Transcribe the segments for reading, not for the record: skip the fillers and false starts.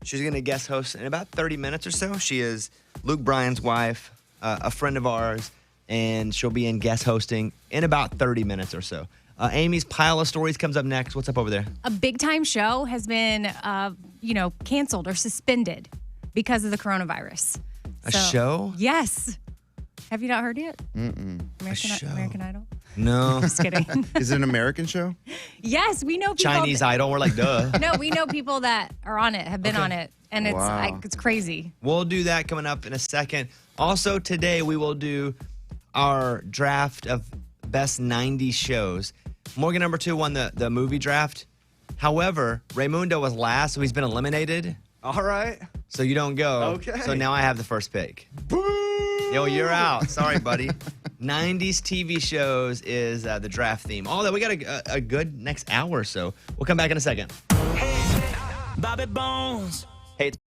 She's going to guest host in about 30 minutes or so. She is Luke Bryan's wife, a friend of ours, and she'll be in guest hosting in about 30 minutes or so. Amy's Pile of Stories comes up next. What's up over there? A big-time show has been, canceled or suspended because of the coronavirus. A show? Yes. Have you not heard yet? show? American Idol? No. Just kidding. Is it an American show? Yes, we know people. Chinese Idol. We're like, duh. No, we know people that are on it, have been on it, and it's it's crazy. We'll do that coming up in a second. Also, today we will do our draft of best 90s shows. Morgan number 2 won the movie draft. However, Raymundo was last, so he's been eliminated. All right. So you don't go. Okay. So now I have the first pick. Boo! Yo, you're out. Sorry, buddy. 90s TV shows is the draft theme. Although we got a good next hour or so. We'll come back in a second. Bobby Bones. Hey, it's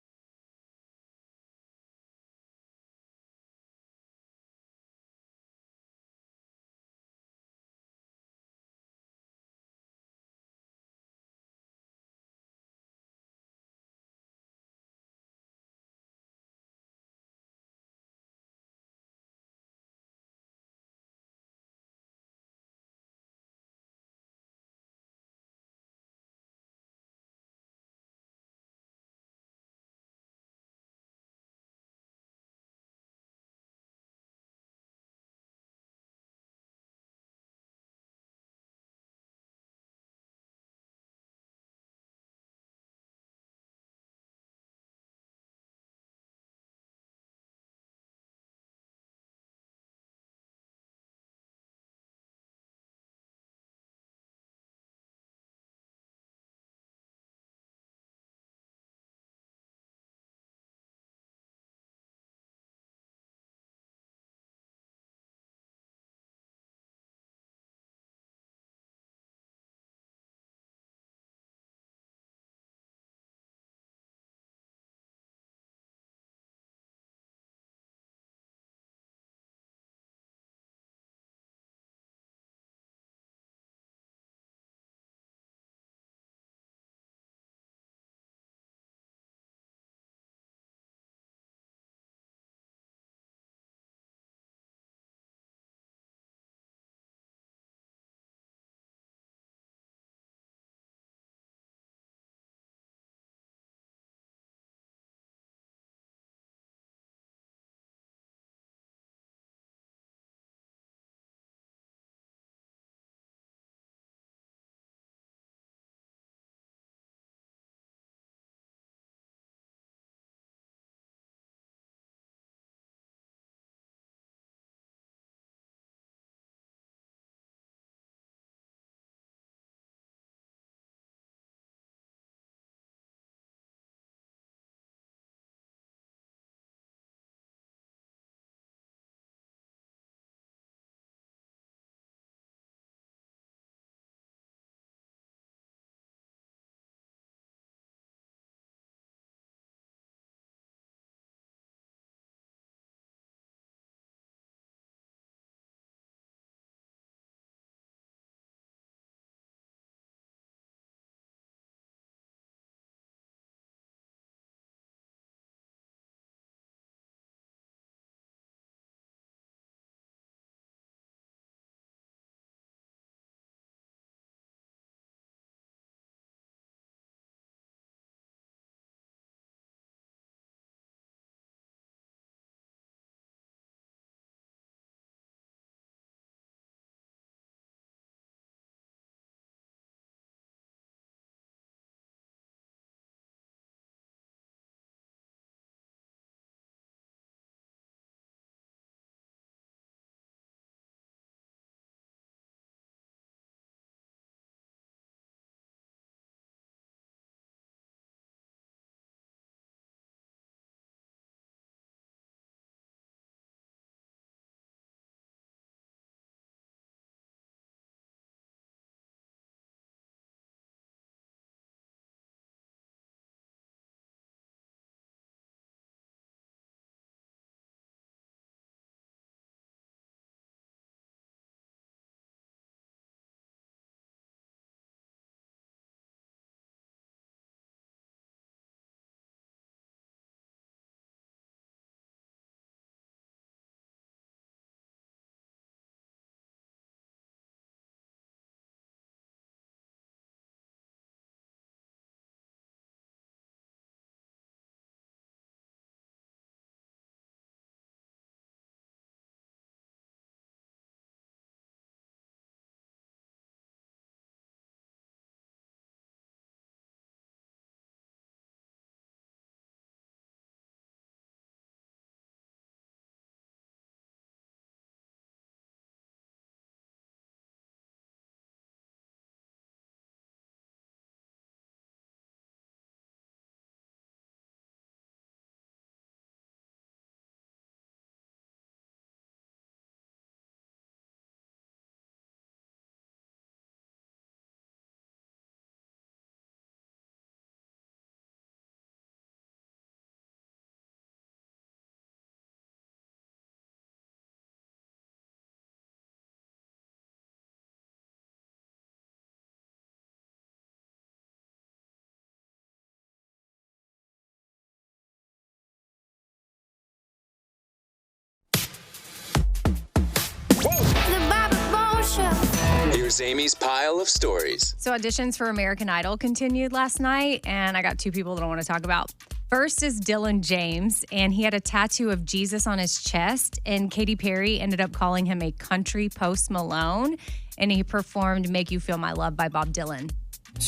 Here's Amy's pile of stories. So auditions for American Idol continued last night, and I got two people that I want to talk about. First is Dylan James, and he had a tattoo of Jesus on his chest, and Katy Perry ended up calling him a country Post Malone, and he performed Make You Feel My Love by Bob Dylan.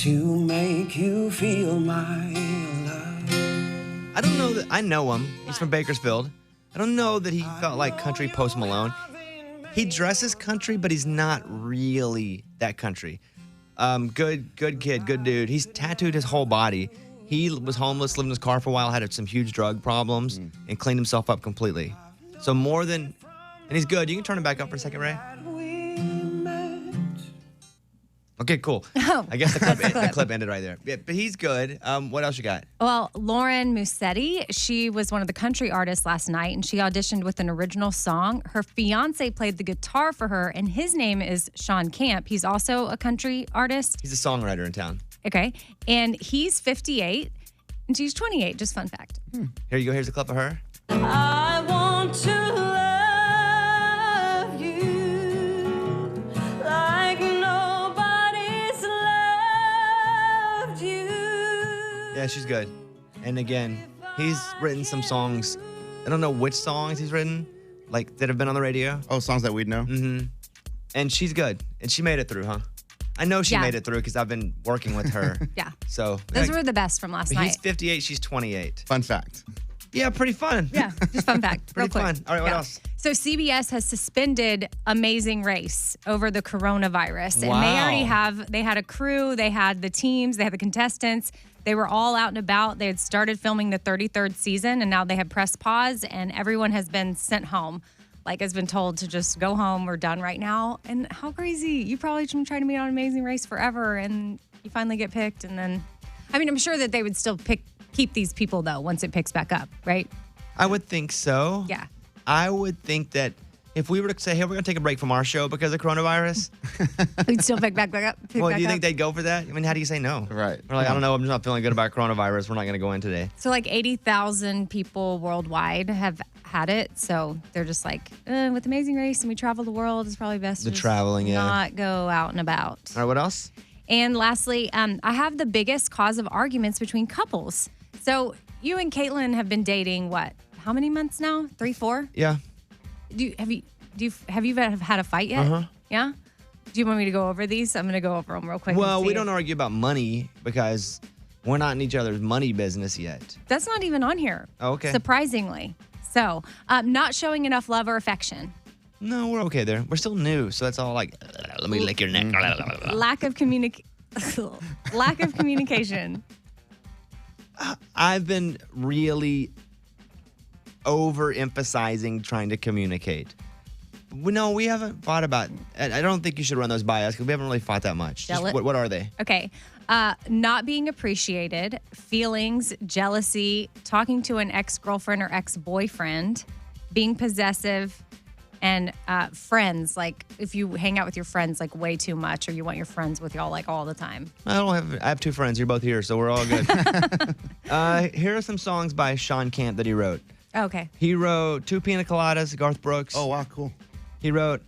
To make you feel my love. I don't know that I know him. He's from Bakersfield. I don't know that he felt like country Post Malone. He dresses country, but he's not really that country. Good kid, good dude. He's tattooed his whole body. He was homeless, lived in his car for a while, had some huge drug problems, and cleaned himself up completely. So and he's good. You can turn him back up for a second, Ray. Okay, cool. Oh, I guess the clip ended right there. Yeah, but he's good. What else you got? Well, Lauren Musetti, she was one of the country artists last night, and she auditioned with an original song. Her fiance played the guitar for her, and his name is Sean Camp. He's also a country artist. He's a songwriter in town. Okay. And he's 58, and she's 28. Just fun fact. Here you go. Here's a clip of her. I want to love you like nobody's loved you. Yeah, she's good. And again, he's written some songs. I don't know which songs he's written, like that have been on the radio. Oh, songs that we'd know? Mm-hmm. And she's good. And she made it through, huh? I know she Yeah. made it through because I've been working with her. Yeah. So Those were the best from last He's night. 58, she's 28. Fun fact. Yeah, pretty fun. Yeah, just fun fact. Real Pretty quick. fun. All right, what else? So CBS has suspended Amazing Race over the coronavirus. And Wow. they had a crew, they had the teams, they had the contestants. They were all out and about. They had started filming the 33rd season, and now they have pressed pause, and everyone has been sent home. Like, has been told to just go home. We're done right now. And how crazy. You probably been trying to be on Amazing Race forever, and you finally get picked, and then, I mean, I'm sure that they would still keep these people, though, once it picks back up, right? I would think so. Yeah. I would think that if we were to say, hey, we're going to take a break from our show because of coronavirus, We'd still pick back up. well, do you think they'd go for that? I mean, how do you say no? Right. We're like, I don't know. I'm just not feeling good about coronavirus. We're not going to go in today. So like 80,000 people worldwide have had it. So they're just like, with Amazing Race and we travel the world, it's probably best The to just traveling, yeah. not go out and about. All right, what else? And lastly, I have the biggest cause of arguments between couples. So you and Caitlin have been dating, what, how many months now? 3, 4? Yeah. Have you had a fight yet? Uh-huh. Yeah? Do you want me to go over these? I'm going to go over them real quick. Well, and we see don't if- argue about money because we're not in each other's money business yet. That's not even on here. Oh, okay. Surprisingly. So, not showing enough love or affection. No, we're okay there. We're still new, so that's all like, let me lick your neck. Lack of lack of communication. I've been really overemphasizing trying to communicate. No, we haven't fought about. I don't think you should run those by us because we haven't really fought that much. Just what are they? Okay. Not being appreciated, feelings, jealousy, talking to an ex-girlfriend or ex-boyfriend, being possessive, and friends. Like if you hang out with your friends like way too much, or you want your friends with y'all like all the time. I have 2 friends. You're both here, so we're all good. Here are some songs by Sean Camp that he wrote. Okay. He wrote 2 Pina Coladas, Garth Brooks. Oh, wow, cool. He wrote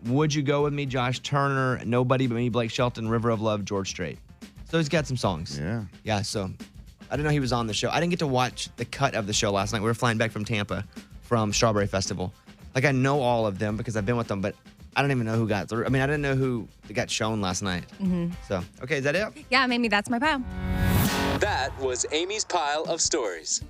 Would You Go With Me, Josh Turner, Nobody But Me, Blake Shelton, River of Love, George Strait. So he's got some songs. Yeah. Yeah, so I didn't know he was on the show. I didn't get to watch the cut of the show last night. We were flying back from Tampa from Strawberry Festival. Like, I know all of them because I've been with them, but I don't even know who got through. I mean, I didn't know who got shown last night. Mm-hmm. So, okay, is that it? Yeah, maybe that's my pile. That was Amy's pile of stories.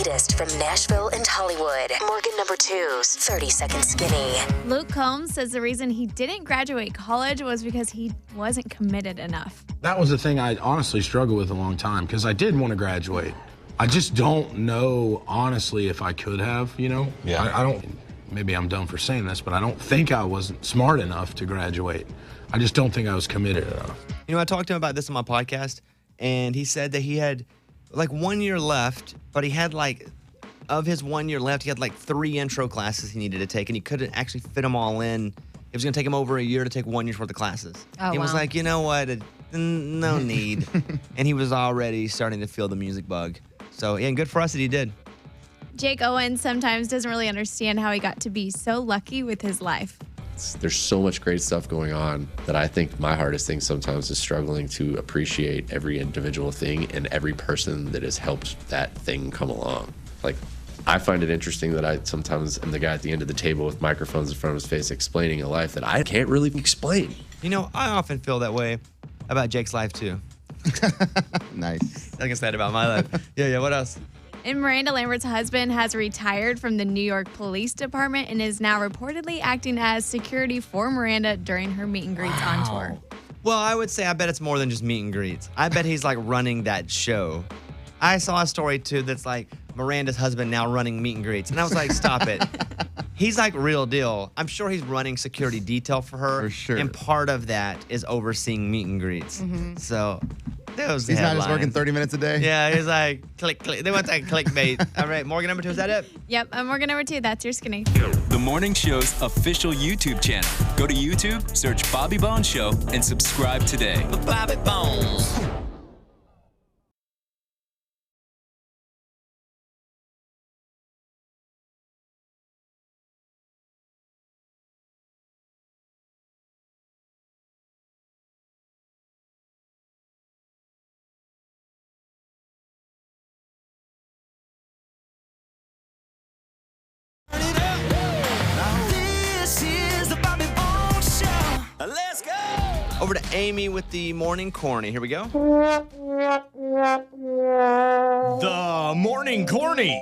latest from Nashville and Hollywood. Morgan number 2's 30 Second Skinny. Luke Combs says the reason he didn't graduate college was because he wasn't committed enough. That was the thing I honestly struggled with a long time because I did want to graduate. I just don't know, honestly, if I could have, Yeah. I don't, maybe I'm dumb for saying this, but I don't think I wasn't smart enough to graduate. I just don't think I was committed enough. I talked to him about this on my podcast, and he said that he had 1 year left, but he had of his 1 year left, he had 3 intro classes he needed to take, and he couldn't actually fit them all in. It was going to take him over a year to take 1 year's worth of classes. Oh, he was wow. like, you know what? No need. And he was already starting to feel the music bug. So, yeah, and good for us that he did. Jake Owen sometimes doesn't really understand how he got to be so lucky with his life. There's so much great stuff going on that I think my hardest thing sometimes is struggling to appreciate every individual thing and every person that has helped that thing come along. I find it interesting that I sometimes am the guy at the end of the table with microphones in front of his face explaining a life that I can't really explain. I often feel that way about Jake's life, too. Nice. Like I said about my life. Yeah, what else? And Miranda Lambert's husband has retired from the New York Police Department and is now reportedly acting as security for Miranda during her meet and greets on tour. Well, I would say I bet it's more than just meet and greets. I bet he's running that show. I saw a story too that's Miranda's husband now running meet and greets. And I was like, stop it. He's real deal. I'm sure he's running security detail for her. For sure. And part of that is overseeing meet and greets. Mm-hmm. So those He's not just headlines. working 30 minutes a day? Yeah, he's click. They want that clickbait. All right, Morgan number 2, is that it? Yep, I'm Morgan number 2. That's your skinny. The morning show's official YouTube channel. Go to YouTube, search Bobby Bones Show, and subscribe today. Bobby Bones. Let's go! Over to Amy with the morning corny. Here we go. The morning corny.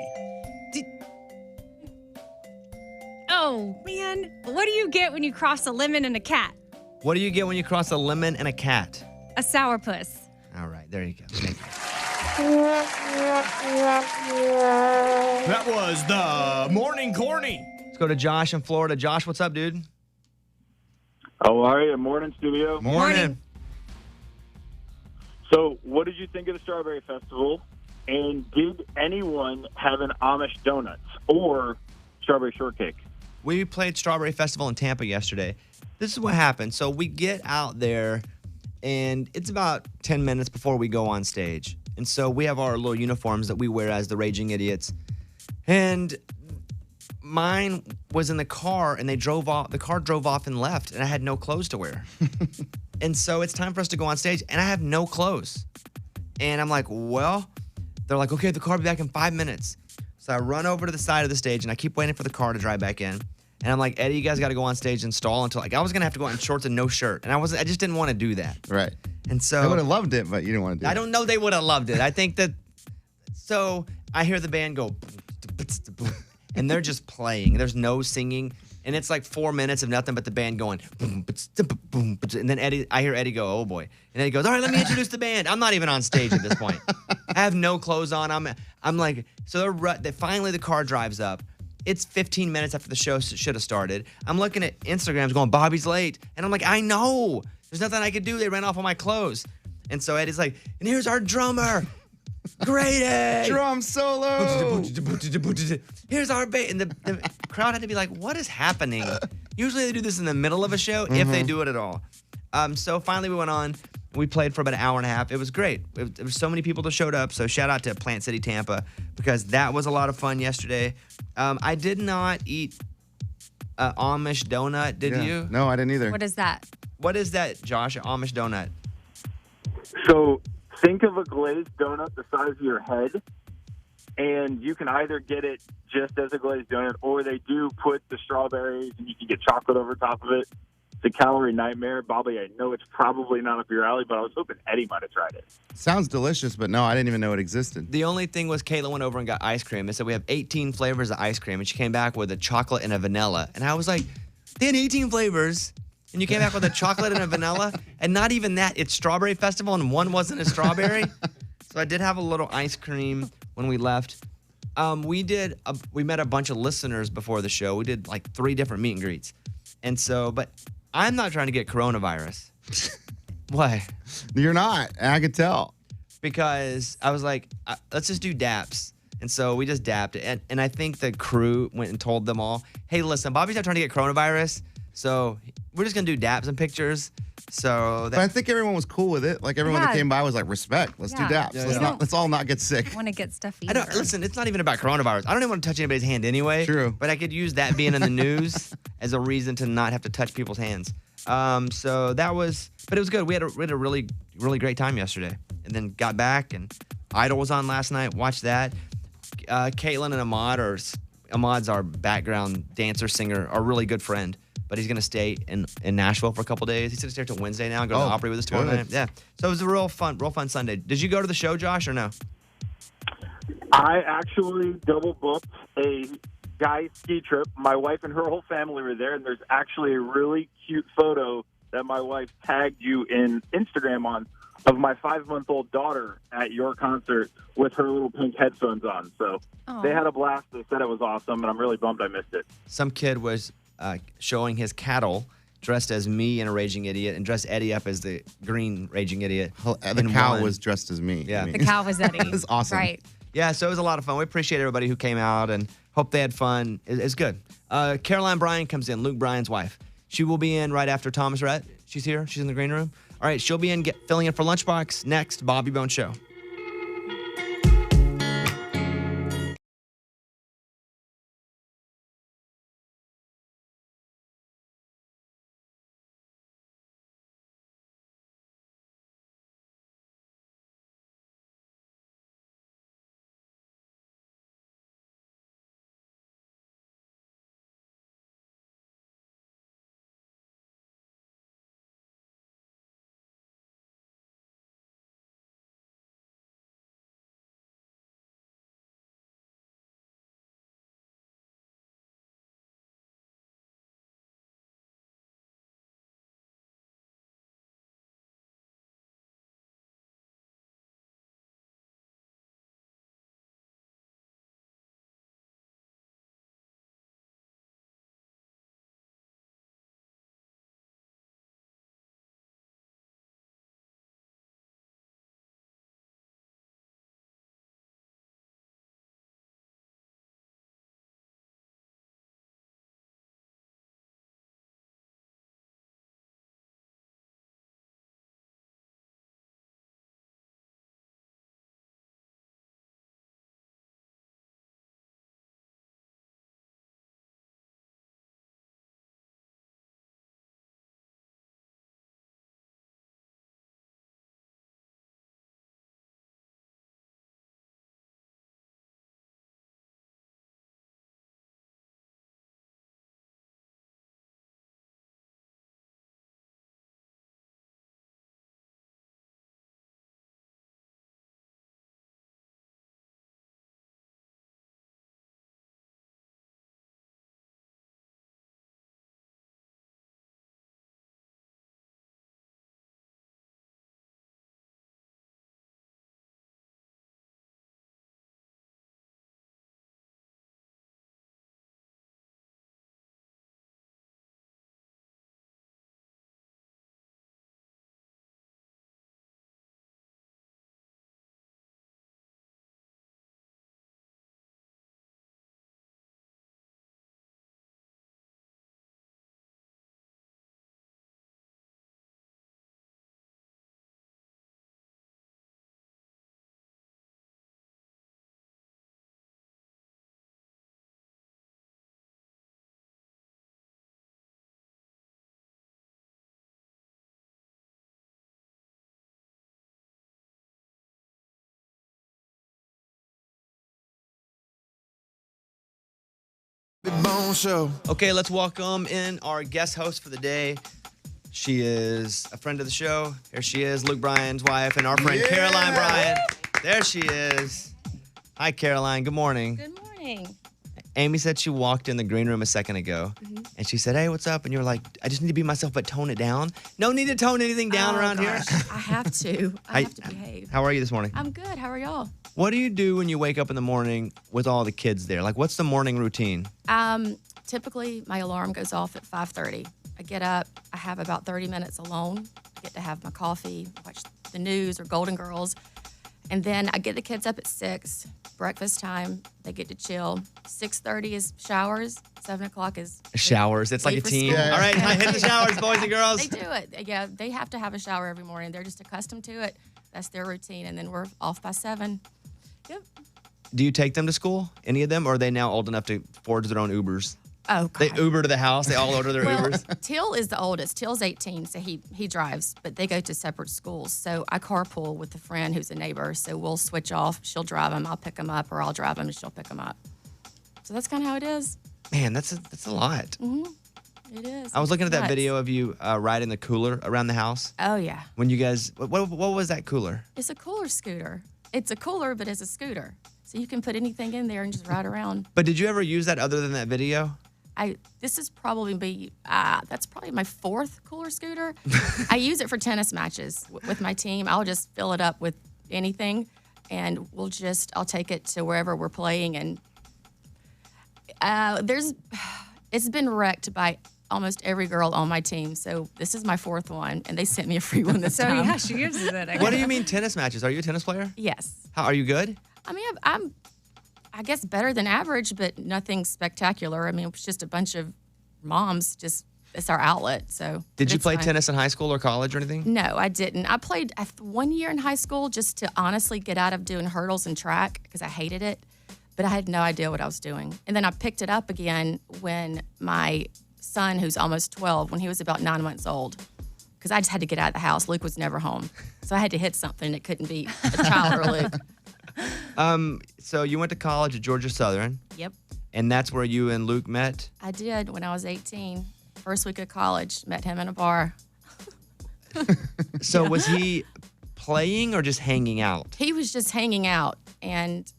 Oh, man. What do you get when you cross a lemon and a cat? What do you get when you cross a lemon and a cat? A sourpuss. All right, there you go. Thank you. That was the morning corny. Let's go to Josh in Florida. Josh, what's up, dude? How are you? Morning, studio. Morning. So, what did you think of the Strawberry Festival? And did anyone have an Amish donuts or strawberry shortcake? We played Strawberry Festival in Tampa yesterday. This is what happened. So we get out there, and it's about 10 minutes before we go on stage. And so we have our little uniforms that we wear as the Raging Idiots. And mine was in the car, and they drove off. The car drove off and left, and I had no clothes to wear. And so it's time for us to go on stage, and I have no clothes. And I'm like, well, they're like, okay, the car will be back in 5 minutes. So I run over to the side of the stage, and I keep waiting for the car to drive back in. And I'm like, Eddie, you guys got to go on stage and stall until I was gonna have to go out in shorts and no shirt, and I just didn't want to do that. Right. And so I would have loved it, but you didn't want to do it. I don't know they would have loved it. I think that. So I hear the band go, and they're just playing. There's no singing, and it's 4 minutes of nothing but the band going, and then I hear Eddie go, oh boy, and Eddie goes, all right, let me introduce the band. I'm not even on stage at this point. I have no clothes on. I'm like, so finally the car drives up. It's 15 minutes after the show should have started. I'm looking at Instagrams going, Bobby's late. And I'm like, I know. There's nothing I could do. They ran off all my clothes. And so Eddie's like, and here's our drummer. Grady. Drum solo. Here's our bass. And the crowd had to be like, what is happening? Usually they do this in the middle of a show, if they do it at all. So finally we went on. We played for about an hour and a half. It was great. There was so many people that showed up. So shout out to Plant City, Tampa, because that was a lot of fun yesterday. I did not eat Amish donut. Did you? No, I didn't either. What is that? What is that, Josh? An Amish donut? So, think of a glazed donut the size of your head, and you can either get it just as a glazed donut, or they do put the strawberries, and you can get chocolate over top of it. It's a calorie nightmare. Bobby, I know it's probably not up your alley, but I was hoping Eddie might have tried it. Sounds delicious, but no, I didn't even know it existed. The only thing was Caitlin went over and got ice cream and said we have 18 flavors of ice cream, and she came back with a chocolate and a vanilla. And I was like, they had 18 flavors, and you came back with a chocolate and a vanilla, and not even that. It's Strawberry Festival, and one wasn't a strawberry. So I did have a little ice cream when we left. We met a bunch of listeners before the show. We did like 3 different meet and greets. And so, but I'm not trying to get coronavirus. Why? You're not. And I could tell. Because I was like, let's just do daps. And so we just dapped it. And I think the crew went and told them all, hey, listen, Bobby's not trying to get coronavirus. So we're just going to do daps and pictures. So But I think everyone was cool with it. Like everyone that came by was like, respect. Let's do daps. Let's all not get sick. Want to get stuff I don't listen. It's not even about coronavirus. I don't even want to touch anybody's hand anyway. True. But I could use that being in the news as a reason to not have to touch people's hands. So that was, but it was good. We had a really, really great time yesterday, and then got back, and Idol was on last night. Watched that. Caitlin and Ahmad's our background dancer singer, our really good friend. But he's gonna stay in Nashville for a couple days. He's gonna stay till Wednesday now and go to the Opry with us tomorrow night. Yeah. So it was a real fun Sunday. Did you go to the show, Josh, or no? I actually double booked a guy ski trip. My wife and her whole family were there, and there's actually a really cute photo that my wife tagged you in Instagram on of my 5-month-old daughter at your concert with her little pink headphones on. So They had a blast. They said it was awesome, and I'm really bummed I missed it. Some kid was showing his cattle dressed as me and a raging idiot, and dressed Eddie up as the green raging idiot. The cow was dressed as me. Yeah. The cow was Eddie. It was awesome. Right. Yeah, so it was a lot of fun. We appreciate everybody who came out and hope they had fun. It's good. Caroline Bryan comes in, Luke Bryan's wife. She will be in right after Thomas Rhett. She's here. She's in the green room. All right, she'll be in filling in for Lunchbox next. Bobby Bones Show. Bone Show. Okay, let's welcome in our guest host for the day. She is a friend of the show. Here she is, Luke Bryan's wife, and our friend Caroline Bryan. There she is. Hi, Caroline. Good morning. Good morning. Amy said she walked in the green room a second ago, and she said, hey, what's up? And you were like, I just need to be myself, but tone it down. No need to tone anything down around here. I have to. I have to behave. How are you this morning? I'm good. How are y'all? What do you do when you wake up in the morning with all the kids there? Like, what's the morning routine? Typically, my alarm goes off at 5:30. I get up. I have about 30 minutes alone. I get to have my coffee, watch the news or Golden Girls. And then I get the kids up at 6, breakfast time. They get to chill. 6:30 is showers. 7 o'clock is showers. It's like a team. All right, hit the showers, boys and girls. They do it. Yeah, they have to have a shower every morning. They're just accustomed to it. That's their routine. And then we're off by 7. Yep. Do you take them to school, any of them, or are they now old enough to forge their own Ubers? Oh, God. They Uber to the house. They all order their Ubers. Till is the oldest. Till's 18, so he drives, but they go to separate schools. So I carpool with a friend who's a neighbor, so we'll switch off. She'll drive him, I'll pick him up, or I'll drive him and she'll pick him up. So that's kind of how it is. Man, that's a lot. Mm-hmm. It is. I was looking at that Nuts. video of you riding the cooler around the house. Oh, yeah. When you guys, what was that cooler? It's a cooler scooter. It's a cooler, but it's a scooter. So you can put anything in there and just ride around. But did you ever use that other than that video? This is probably that's probably my 4th cooler scooter. I use it for tennis matches with my team. I'll just fill it up with anything, and I'll take it to wherever we're playing. And it's been wrecked by almost every girl on my team. So this is my 4th one, and they sent me a free one this time. So yeah, she uses it. What do you mean tennis matches? Are you a tennis player? Yes. How are you good? I mean, I'm I guess better than average, but nothing spectacular. I mean, it was just a bunch of moms. It's our outlet. So did you play tennis in high school or college or anything? No, I didn't. I played 1 year in high school just to honestly get out of doing hurdles and track because I hated it. But I had no idea what I was doing. And then I picked it up again when my son, who's almost 12, when he was about 9 months old, because I just had to get out of the house. Luke was never home. So I had to hit something that couldn't be a child or Luke. So you went to college at Georgia Southern. Yep. And that's where you and Luke met? I did when I was 18. First week of college, met him in a bar. So was he playing or just hanging out? He was just hanging out, and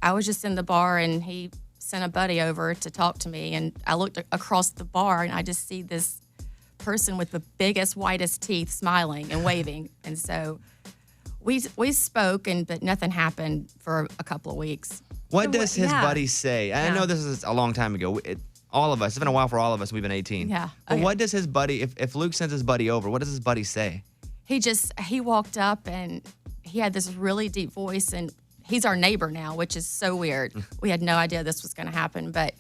I was just in the bar, and he sent a buddy over to talk to me, and I looked across the bar, and I just see this person with the biggest, whitest teeth smiling and waving, and so we spoke, but nothing happened for a couple of weeks. What does his buddy say? I know this is a long time ago. All of us, it's been a while for all of us. We've been 18. Yeah. But what does his buddy, if Luke sends his buddy over, what does his buddy say? He walked up and he had this really deep voice, and he's our neighbor now, which is so weird. We had no idea this was going to happen, but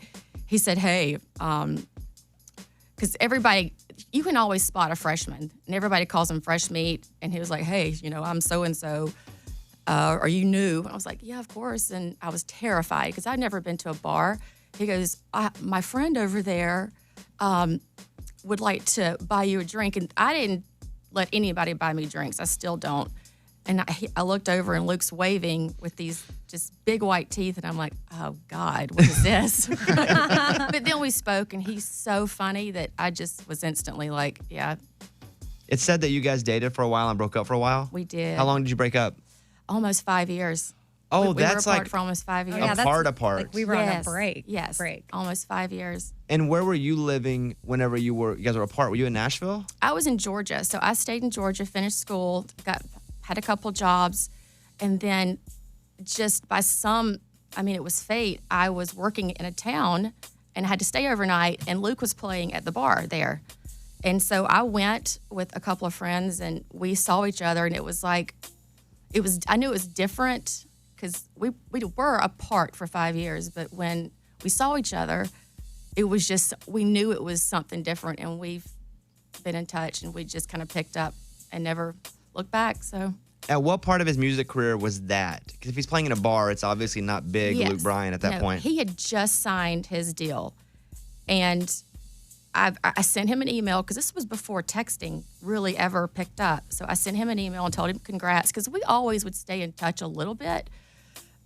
he said, hey, because everybody, you can always spot a freshman, and everybody calls him fresh meat, and he was like, hey, I'm so-and-so. Are you new? And I was like, yeah, of course. And I was terrified because I'd never been to a bar. He goes, my friend over there would like to buy you a drink. And I didn't let anybody buy me drinks. I still don't. And I looked over, and Luke's waving with these just big white teeth. And I'm like, oh, God, what is this? But then we spoke, and he's so funny that I just was instantly like, yeah. It said that you guys dated for a while and broke up for a while? We did. How long did you break up? Almost 5 years. Oh, we that's were apart like for almost 5 years. apart. Like we were on a break. Yes. Almost 5 years. And where were you living whenever you guys were apart? Were you in Nashville? I was in Georgia. So I stayed in Georgia, finished school, had a couple jobs, and then just by it was fate, I was working in a town and had to stay overnight, and Luke was playing at the bar there. And so I went with a couple of friends, and we saw each other, and it was like, I knew it was different because we were apart for 5 years, but when we saw each other, it was just, we knew it was something different, and we've been in touch, and we just kind of picked up and never looked back, so. At what part of his music career was that? Because if he's playing in a bar, it's obviously not big Yes. Luke Bryan at that point. He had just signed his deal, and I sent him an email because this was before texting really ever picked up. So I sent him an email and told him congrats because we always would stay in touch a little bit.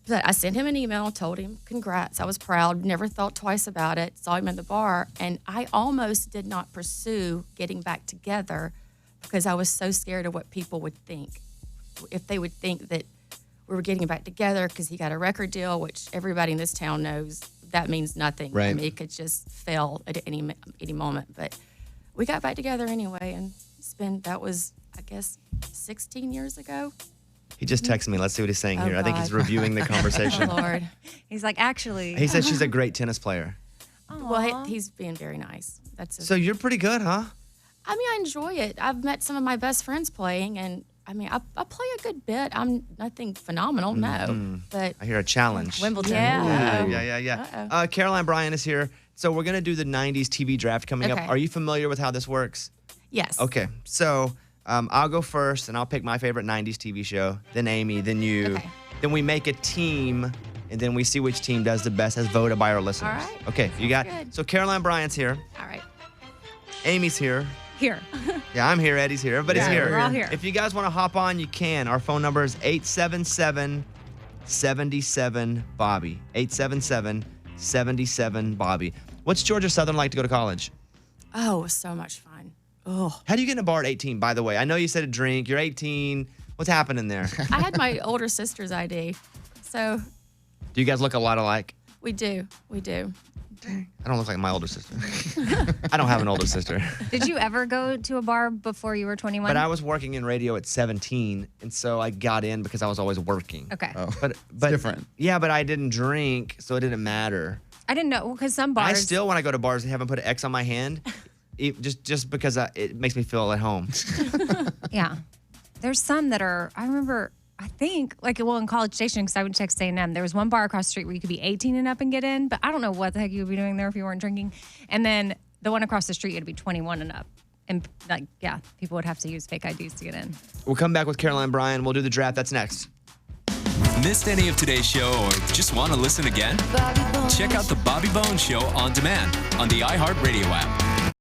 But I sent him an email, told him congrats. I was proud, never thought twice about it. Saw him in the bar, and I almost did not pursue getting back together because I was so scared of what people would think. If they would think that we were getting back together because he got a record deal, which everybody in this town knows that means nothing. Right. I mean, it could just fail at any moment. But we got back together anyway, and that was, I guess, 16 years ago. He just texted me. Let's see what he's saying Oh, here. I think he's God. reviewing the conversation. Oh, Lord. He's like, actually. He says she's a great tennis player. Well, he's being very nice. So you're pretty good, huh? I mean, I enjoy it. I've met some of my best friends playing, and I mean, I play a good bit. I'm nothing phenomenal, no. But I hear a challenge. Wimbledon. Yeah. Caroline Bryan is here. So we're going to do the 90s TV draft coming up. Okay. Are you familiar with how this works? Yes. Okay. So I'll go first, and I'll pick my favorite 90s TV show, then Amy, then you. Okay. Then we make a team, and then we see which team does the best as voted by our listeners. All right. Okay. You got. good. So Caroline Bryan's here. All right. Amy's here. Here. Yeah, I'm here. Eddie's here. Everybody's Yeah, here. we're all here. If you guys want to hop on, you can. Our phone number is 877-77-BOBBY. 877-77-BOBBY. What's Georgia Southern like to go to college? Oh, it was so much fun. Oh. How do you get in a bar at 18, by the way? I know you said a drink. You're 18. What's happening there? I had my older sister's ID. So Do you guys look a lot alike? we do. We do. I don't look like my older sister. I don't have an older sister. Did you ever go to a bar before you were 21? But I was working in radio at 17, and so I got in because I was always working. Okay. But different. Yeah, but I didn't drink, so it didn't matter. I didn't know because some bars. I still, when I go to bars, haven't put an X on my hand, just because it makes me feel at home. Yeah. There's some that are, I remember, I think, in College Station, because I went to Texas A&M, there was one bar across the street where you could be 18 and up and get in, but I don't know what the heck you would be doing there if you weren't drinking. And then the one across the street, you had to be 21 and up. And, people would have to use fake IDs to get in. We'll come back with Caroline Bryan. We'll do the draft. That's next. Missed any of today's show or just want to listen again? Check out the Bobby Bones Show on demand on the iHeartRadio app.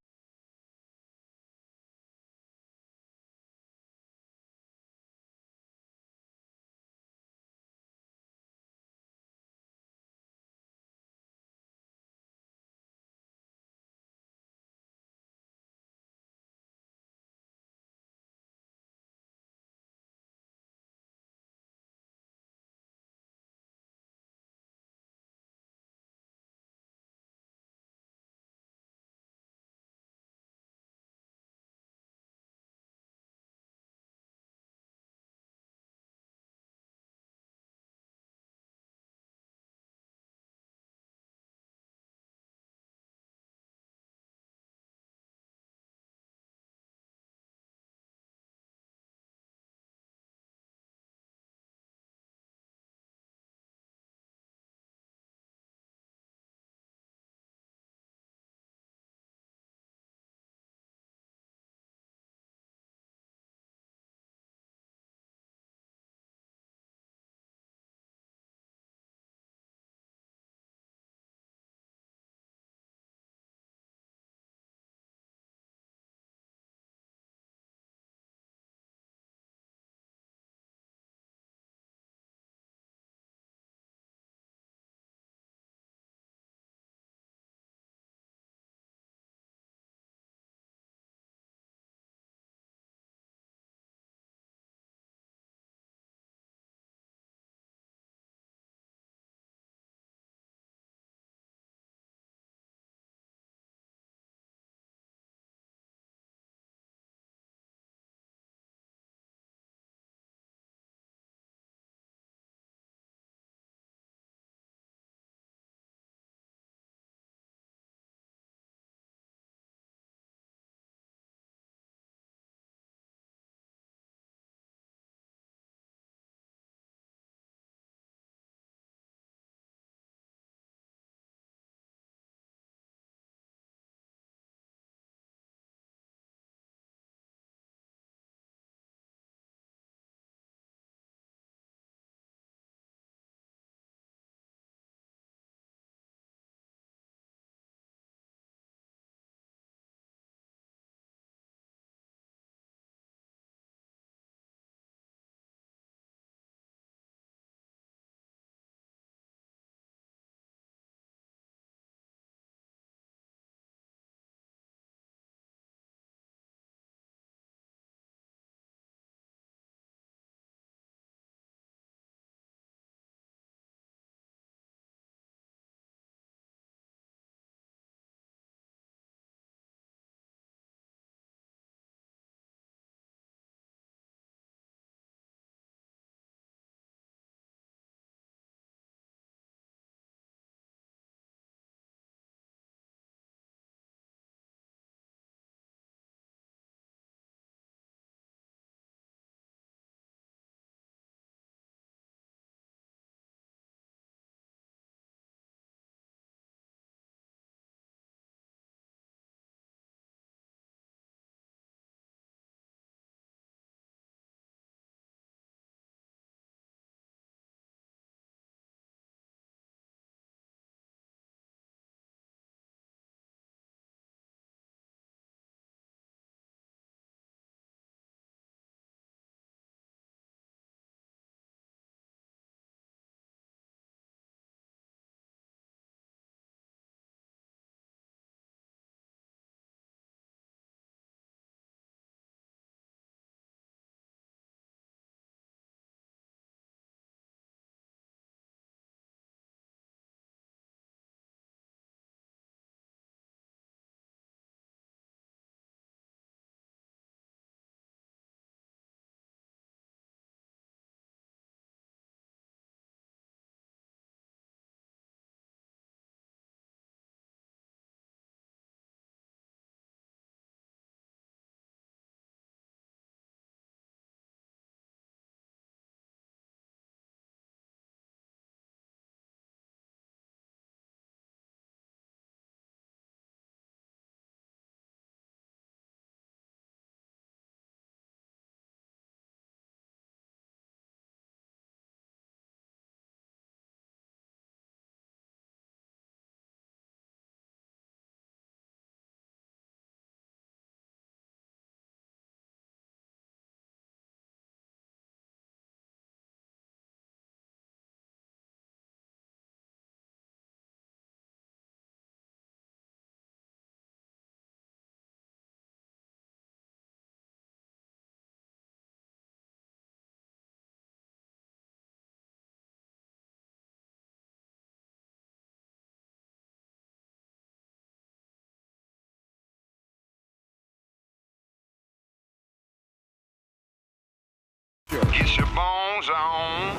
Get your bones on.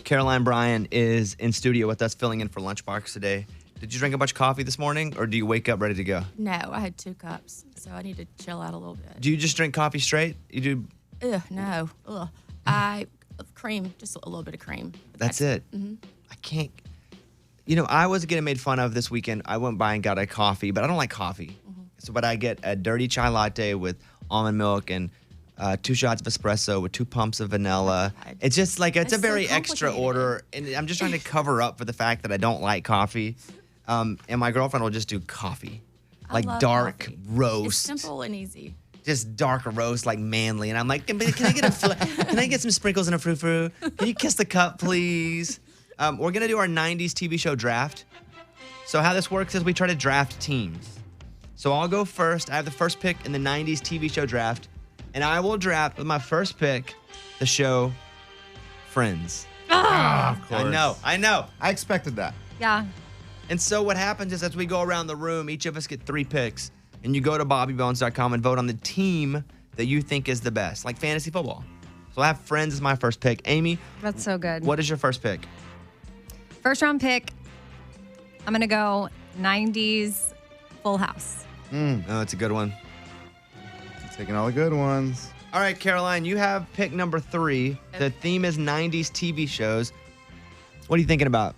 Caroline Bryan is in studio with us, filling in for Lunchbox today. Did you drink a bunch of coffee this morning, or do you wake up ready to go? No, I had 2 cups, so I need to chill out a little bit. Do you just drink coffee straight? You do? Ugh, no. Ugh. Cream, just a little bit of cream. That's it. Mm-hmm. I can't. You know, I was getting made fun of this weekend. I went by and got a coffee, but I don't like coffee. So, but I get a dirty chai latte with almond milk and 2 shots of espresso with 2 pumps of vanilla. It's just like, it's a very extra order. And I'm just trying to cover up for the fact that I don't like coffee. And my girlfriend will just do coffee. Like dark coffee. roast. It's simple and easy. Just dark roast, like manly. And I'm like, can I get some sprinkles and a frou-frou? Can you kiss the cup, please? We're going to do our 90s TV show draft. So how this works is we try to draft teams. So I'll go first. I have the first pick in the 90s TV show draft. And I will draft with my first pick the show Friends. Of course. I know. I expected that. Yeah. And so what happens is as we go around the room, each of us get 3 picks. And you go to bobbybones.com and vote on the team that you think is the best, like fantasy football. So I have Friends as my first pick. Amy? That's so good. What is your first pick? First round pick, I'm going to go 90s Full House. Oh, it's a good one. Taking all the good ones. All right, Caroline, you have pick number 3. The theme is 90s TV shows. What are you thinking about?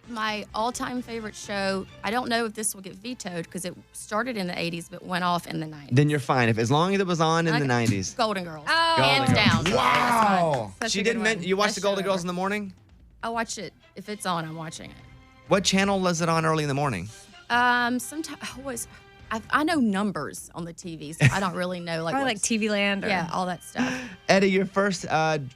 My all-time favorite show, I don't know if this will get vetoed because it started in the 80s but went off in the 90s. Then you're fine. As long as it was on in the 90s. Golden Girls. Oh. Hands down. Wow. Such She a good didn't one. you watched the Best Golden show Girls ever. in the morning? I watch it. If it's on, I'm watching it. What channel was it on early in the morning? Sometimes I know numbers on the TV, so I don't really know Probably like TV Land. Or... Yeah, all that stuff. Eddie, your first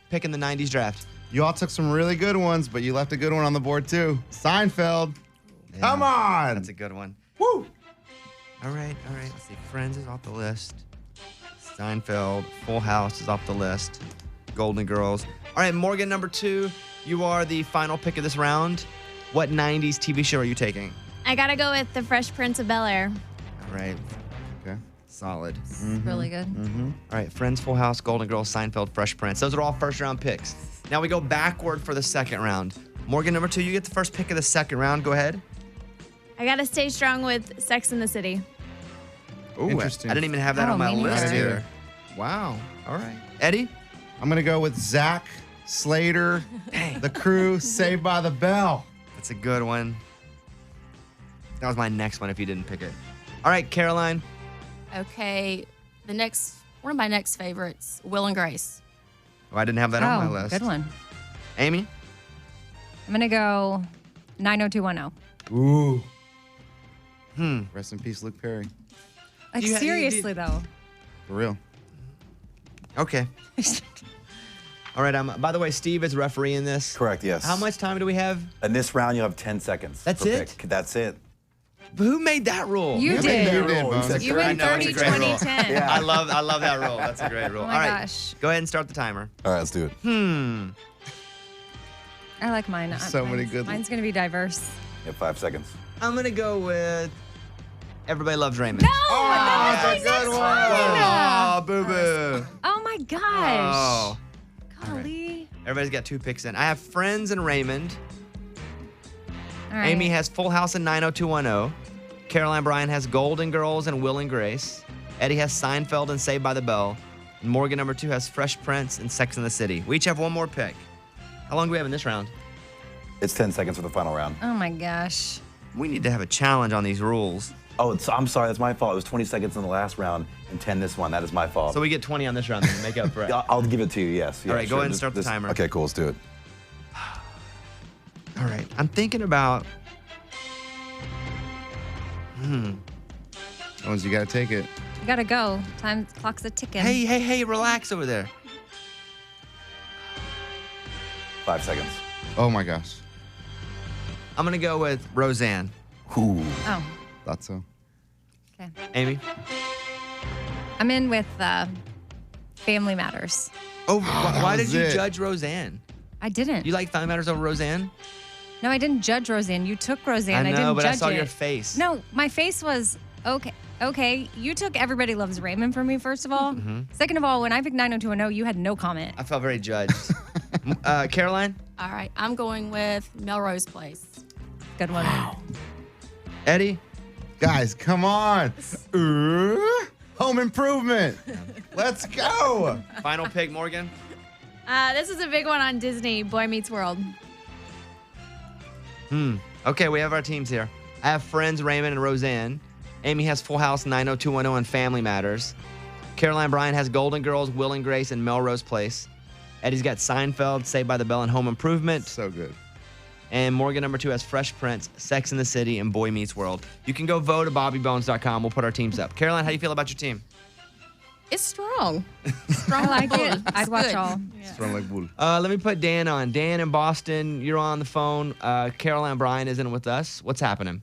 pick in the 90s draft. You all took some really good ones, but you left a good one on the board too. Seinfeld. Yeah, Come on. That's a good one. Woo. All right. Let's see. Friends is off the list. Seinfeld. Full House is off the list. Golden Girls. All right, Morgan, number 2. You are the final pick of this round. What 90s TV show are you taking? I gotta go with The Fresh Prince of Bel-Air. All right. Okay. Solid. Really good. All right, Friends, Full House, Golden Girls, Seinfeld, Fresh Prince. Those are all first round picks. Now we go backward for the second round. Morgan, number 2, you get the first pick of the second round. Go ahead. I gotta stay strong with Sex and the City. Ooh, Interesting. I didn't even have that on my me list neither. here. Wow. All right. Eddie? I'm gonna go with Zach Slater, The Crew, Saved by the Bell. That's a good one. That was my next one if you didn't pick it. All right, Caroline. Okay, one of my next favorites, Will and Grace. Oh, I didn't have that on my list. Good one. Amy? I'm going to go 90210. Ooh. Hmm. Rest in peace, Luke Perry. Like, You- you- seriously, though. For real. Okay. All right. By the way, Steve is refereeing this. Correct, yes. How much time do we have? In this round, you have 10 seconds. That's per it? pick. That's it. Who made that rule? You did. You did, Bones. said You correct. went I know, it's a 30, great 20, rule. 10. Yeah. I love that rule. That's a great rule. Oh my All right. gosh. Go ahead and start the timer. All right, let's do it. I like mine. So many good- Mine's going to be diverse. You have 5 seconds. I'm going to go with Everybody Loves Raymond. No! Oh, that's a good one. Oh, boo-boo. Oh my gosh. Oh. Golly. Everybody's got 2 picks in. I have Friends and Raymond. All right. Amy has Full House and 90210. Caroline Bryan has Golden Girls and Will and Grace. Eddie has Seinfeld and Saved by the Bell. And Morgan, number 2, has Fresh Prince and Sex and the City. We each have one more pick. How long do we have in this round? It's 10 seconds for the final round. Oh my gosh. We need to have a challenge on these rules. Oh, I'm sorry. That's my fault. It was 20 seconds in the last round and 10 this one. That is my fault. So we get 20 on this round then to make up for it. I'll give it to you, yes. All right, go ahead and start the timer. Okay, cool. Let's do it. All right. I'm thinking about... Bones, you gotta take it. You got to go. Clock's a ticking. Hey, relax over there. 5 seconds. Oh my gosh. I'm going to go with Roseanne. Ooh. Oh, Thought so. okay. Amy? I'm in with Family Matters. Oh, why did was you it. judge Roseanne? I didn't. You like Family Matters over Roseanne? No, I didn't judge Roseanne. You took Roseanne. I know, didn't but judge I saw it. your face. No, my face was okay. Okay, you took Everybody Loves Raymond from me, first of all. Mm-hmm. Second of all, when I picked 90210, you had no comment. I felt very judged. Caroline? All right, I'm going with Melrose Place. Good one. Eddie? Guys, come on. Home Improvement. Let's go. Final pick, Morgan? This is a big one on Disney, Boy Meets World. Okay, we have our teams here. I have Friends, Raymond, and Roseanne. Amy has Full House, 90210, and Family Matters. Caroline Bryan has Golden Girls, Will and Grace, and Melrose Place. Eddie's got Seinfeld, Saved by the Bell, and Home Improvement. So good. And Morgan, number 2, has Fresh Prince, Sex in the City, and Boy Meets World. You can go vote at bobbybones.com. We'll put our teams up. Caroline, how do you feel about your team? It's strong. I like it. I'd watch all. Strong like bull. Let me put Dan on. Dan in Boston, you're on the phone. Caroline Bryan isn't with us. What's happening?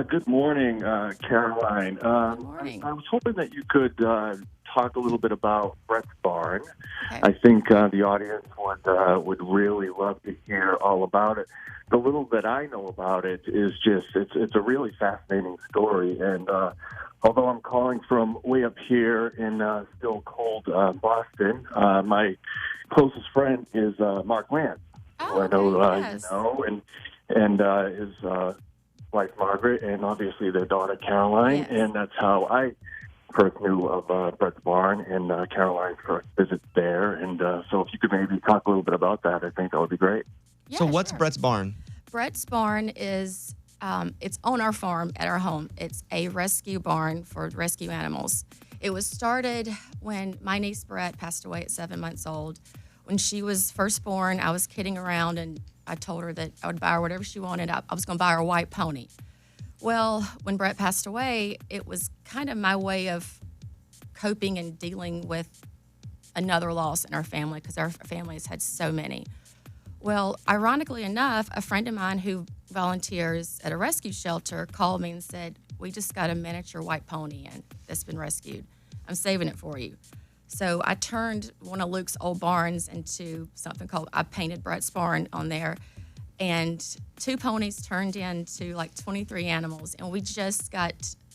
Good morning, Caroline. morning. I was hoping that you could talk a little bit about Brett's Barn. I think the audience would really love to hear all about it. The little that I know about it is just it's a really fascinating story. And although I'm calling from way up here in still cold Boston, my closest friend is Mark Lance, who I know you know, and his wife Margaret, and obviously their daughter Caroline, and that's how I first knew of Brett's Barn and Caroline's first visit there. And so if you could maybe talk a little bit about that, I think that would be great. Yeah, So what's Brett's Barn? Brett's Barn is, it's on our farm at our home. It's a rescue barn for rescue animals. It was started when my niece Brett passed away at 7 months old. When she was first born, I was kidding around and I told her that I would buy her whatever she wanted. I was going to buy her a white pony. Well, when Brett passed away, it was kind of my way of coping and dealing with another loss in our family because our family has had so many. Well, ironically enough, a friend of mine who volunteers at a rescue shelter called me and said, "We just got a miniature white pony in that's been rescued. I'm saving it for you." So I turned one of Luke's old barns into something called, I painted Brett's Barn on there. And 2 ponies turned into like 23 animals. And we just got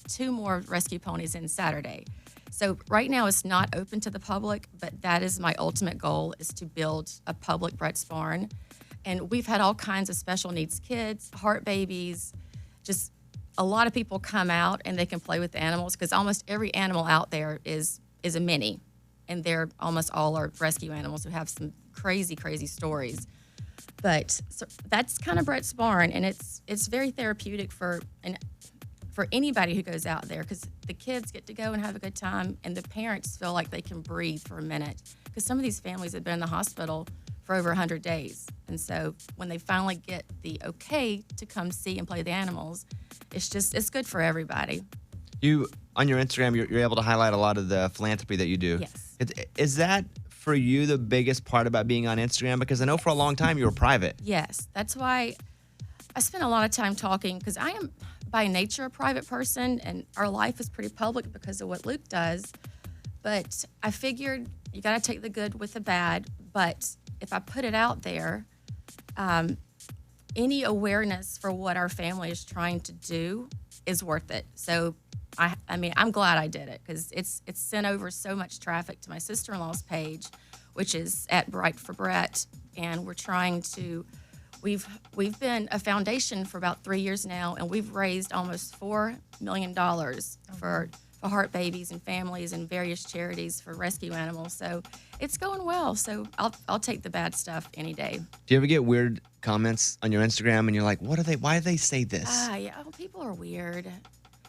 2 more rescue ponies in Saturday. So right now it's not open to the public, but that is my ultimate goal, is to build a public Brett's Barn. And we've had all kinds of special needs kids, heart babies, just a lot of people come out and they can play with the animals because almost every animal out there is a mini. And they're almost all are rescue animals who have some crazy, crazy stories. But so that's kind of Brett's Barn, and it's very therapeutic for anybody who goes out there because the kids get to go and have a good time, and the parents feel like they can breathe for a minute because some of these families have been in the hospital for over 100 days. And so when they finally get the okay to come see and play the animals, it's good for everybody. You, on your Instagram, you're able to highlight a lot of the philanthropy that you do. Yes. Is that, for you, the biggest part about being on Instagram? Because I know for a long time you were private. Yes. That's why I spend a lot of time talking because I am, by nature, a private person, and our life is pretty public because of what Luke does. But I figured you got to take the good with the bad. But if I put it out there, any awareness for what our family is trying to do is worth it. So I mean, I'm glad I did it because it's sent over so much traffic to my sister-in-law's page, which is at Bright for Brett, and we're trying to. We've been a foundation for about 3 years now, and we've raised almost $4 million for heart babies and families and various charities for rescue animals. So it's going well. So I'll take the bad stuff any day. Do you ever get weird comments on your Instagram and you're like, what are they? Why do they say this? Yeah. Oh, people are weird.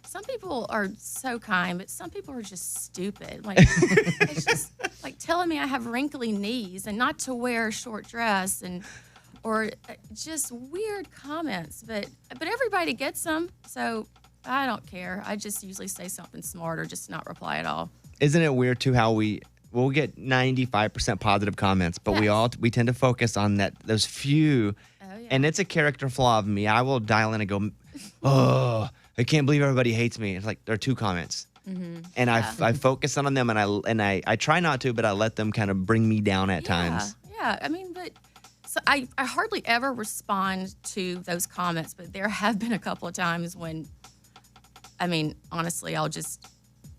Some people are so kind, but some people are just stupid. Like, it's just like telling me I have wrinkly knees and not to wear a short dress, or just weird comments. But everybody gets them, so I don't care. I just usually say something smart or just not reply at all. Isn't it weird too how we'll get 95% positive comments, but we tend to focus on those few, and it's a character flaw of me. I will dial in and go, oh, I can't believe everybody hates me. It's like there are 2 comments, and I focus on them, and I try not to, but I let them kind of bring me down at times. Yeah, I mean, but so I hardly ever respond to those comments, but there have been a couple of times when I mean, honestly, I'll just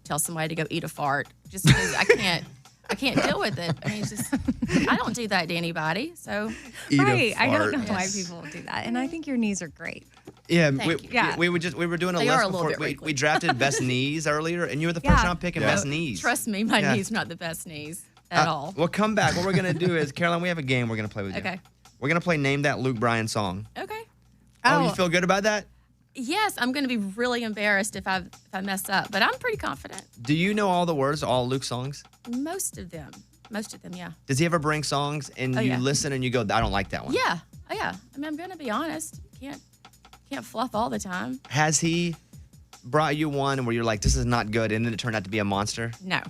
tell somebody to go eat a fart just because I can't deal with it. I mean, it's just, I don't do that to anybody. So, Right. I don't know why people do that. And I think your knees are great. Yeah, you. we were doing a They are list a little before bit we drafted best knees earlier, and you were the first round picking best knees. Trust me, my Yeah. knees are not the best knees at all. We'll come back. What we're gonna do is, Caroline, we have a game we're gonna play with you. Okay. We're gonna play Name That Luke Bryan Song. Okay. Oh, you feel good about that? Yes, I'm going to be really embarrassed if I mess up, but I'm pretty confident. Do you know all the words to all Luke's songs? Most of them, yeah. Does he ever bring songs and you yeah. listen and you go, I don't like that one? Yeah, oh yeah. I mean, I'm going to be honest. Can't fluff all the time. Has he brought you one where you're like, this is not good, and then it turned out to be a monster? No.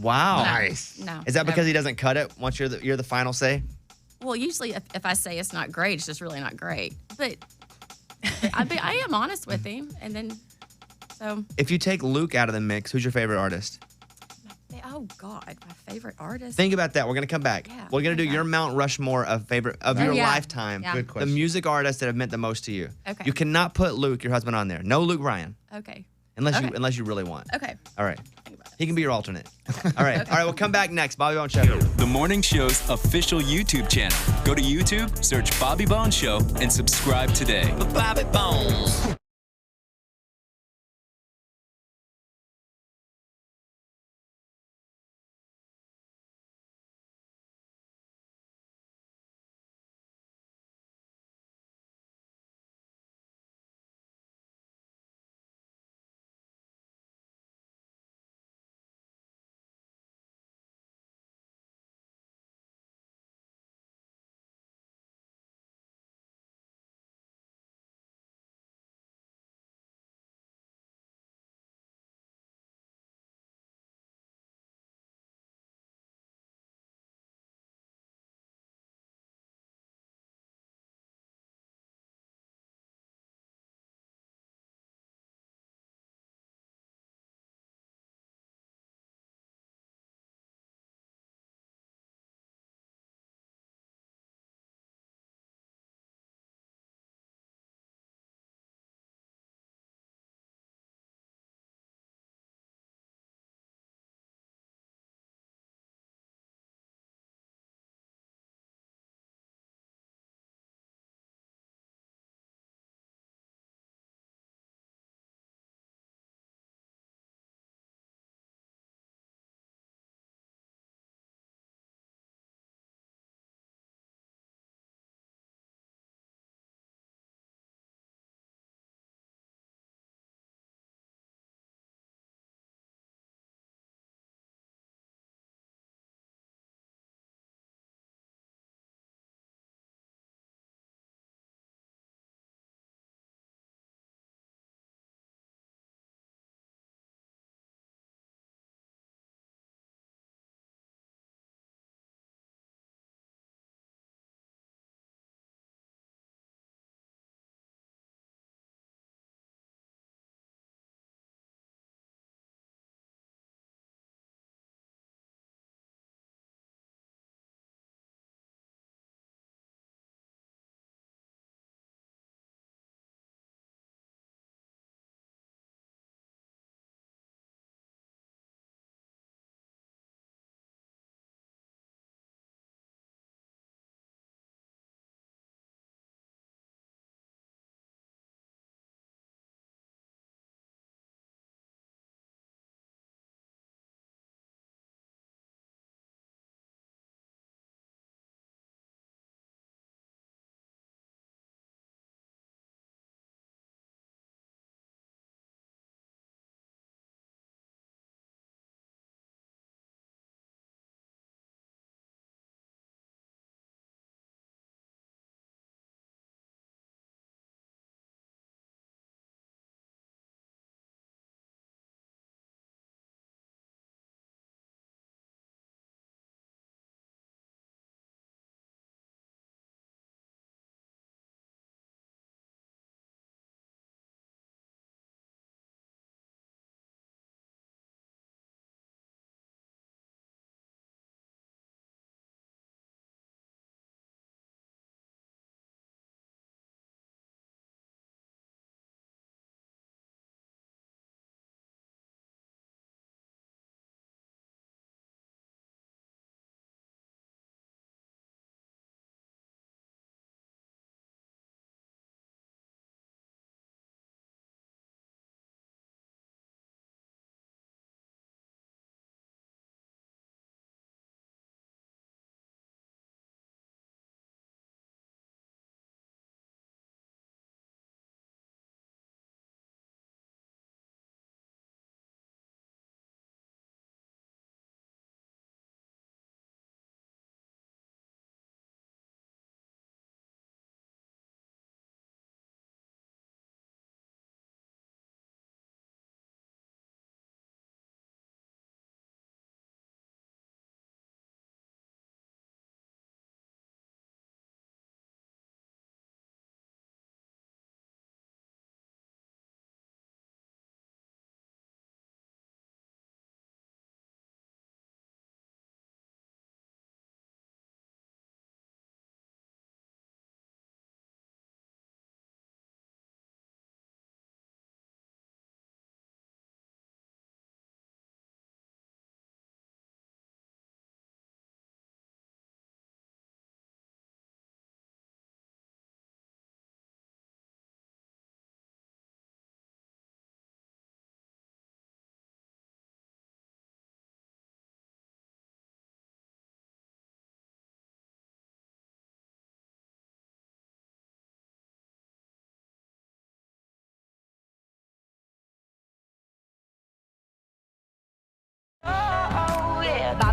Wow. No. Nice. No. Is that because Never. he doesn't cut it once you're the final say? Well, usually if I say it's not great, it's just really not great. But I am honest with him, and then so. If you take Luke out of the mix, who's your favorite artist? Oh God, my favorite artist. Think about that. We're gonna come back. Yeah, We're gonna do your Mount Rushmore of your Yeah. lifetime. Yeah. Good The music artists that have meant the most to you. Okay. You cannot put Luke, your husband, on there. No Luke Bryan. Okay. Unless you really want. Okay. All right. He can be your alternate. All right. All right. We'll come back next. Bobby Bone Show. The Morning Show's official YouTube channel. Go to YouTube, search Bobby Bone Show, and subscribe today. Bobby Bones.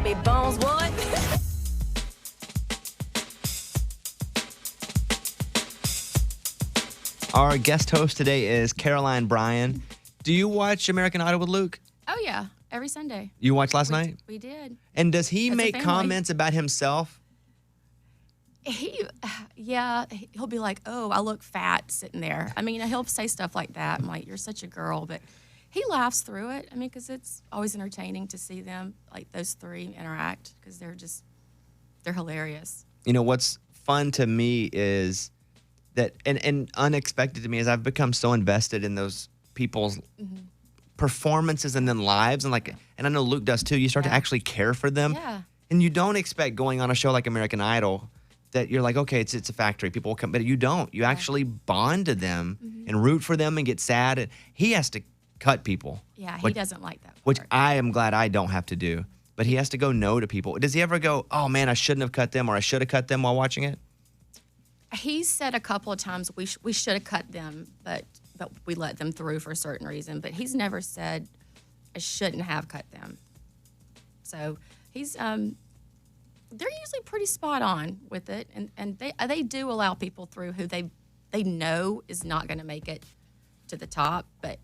Bobby Bones, what? Our guest host today is Caroline Bryan. Do you watch American Idol with Luke? Oh, yeah. Every Sunday. You watched last night? We did. And does he As a make family. comments about himself? He'll be like, oh, I look fat sitting there. I mean, he'll say stuff like that. I'm like, you're such a girl. But he laughs through it. I mean, because it's always entertaining to see them, like those three interact, because they're hilarious. You know, what's fun to me is that, and unexpected to me, is I've become so invested in those people's performances and then lives. And I know Luke does too. You start to actually care for them. Yeah. And you don't expect going on a show like American Idol that you're like, okay, it's a factory. People will come, but you don't. You actually bond to them and root for them and get sad. And he has to cut people. Yeah, he doesn't like that. Which I am glad I don't have to do. But he has to go no to people. Does he ever go, oh man, I shouldn't have cut them, or I should have cut them while watching it? He said a couple of times we should have cut them, but we let them through for a certain reason. But he's never said I shouldn't have cut them. So he's they're usually pretty spot on with it, and they do allow people through who they know is not going to make it to the top, but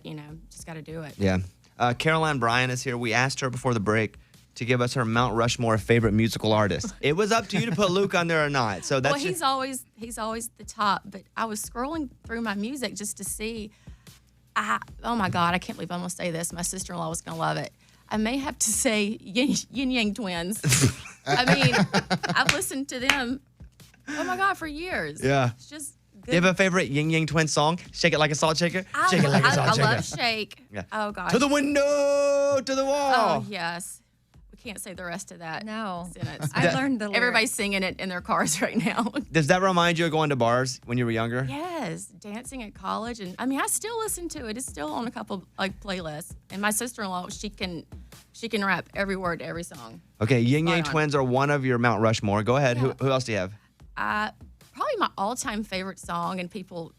you know, just got to do it. Yeah. Caroline Bryan is here. We asked her before the break to give us her Mount Rushmore favorite musical artist. It was up to you to put Luke on there or not. So that's well, he's always the top. But I was scrolling through my music just to see. Oh my God, I can't believe I'm gonna say this. My sister-in-law was gonna love it. I may have to say Yin Yang Twins. I mean, I've listened to them. Oh my God, for years. Yeah. It's just good. Do you have a favorite Yin Yang Twin song? Shake it like a salt shaker. Shake it like a salt shaker. I love Shake. Yeah. Oh gosh. To the window, to the wall. Oh yes. We can't say the rest of that. No. Sentence. I learned the lyrics. Everybody's singing it in their cars right now. Does that remind you of going to bars when you were younger? Yes, dancing at college, and I mean, I still listen to it. It's still on a couple like playlists. And my sister-in-law, she can rap every word to every song. Okay, Yin Yang Spot on. Twins are one of your Mount Rushmore. Go ahead. Yeah. Who else do you have? Probably my all-time favorite song, and people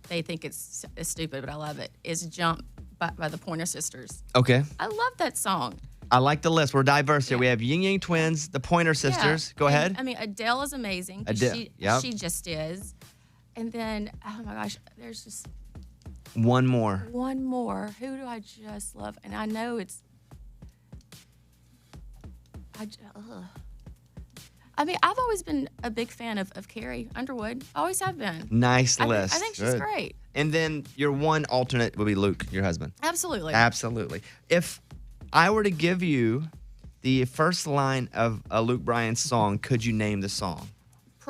they think it's stupid, but I love it. Is "Jump" by the Pointer Sisters. Okay. I love that song. I like the list. We're diverse here. We have Yin Yang Twins, the Pointer Sisters. Yeah. Go And, ahead. I mean, Adele is amazing. 'Cause Adele, she just is. And then, oh my gosh, there's just One more. one more. Who do I just love? And I know it's. I mean, I've always been a big fan of Carrie Underwood. Always have been. Nice I list. think she's great. And then your one alternate would be Luke, your husband. Absolutely. Absolutely. If I were to give you the first line of a Luke Bryan song, could you name the song?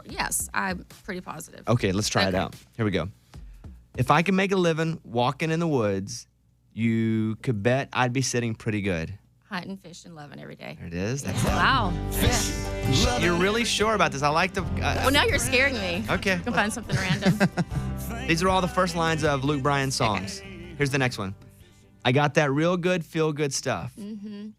Yes, I'm pretty positive. Okay, let's try it out. Here we go. If I could make a living walking in the woods, you could bet I'd be sitting pretty good. Hunting, fishing, loving every day. There it is. That's Wow. Yeah. You're really sure about this. I like the. Well, now you're scaring me. Okay. You can find something random. These are all the first lines of Luke Bryan songs. Here's the next one. I got that real good, feel good stuff. Mm-hmm.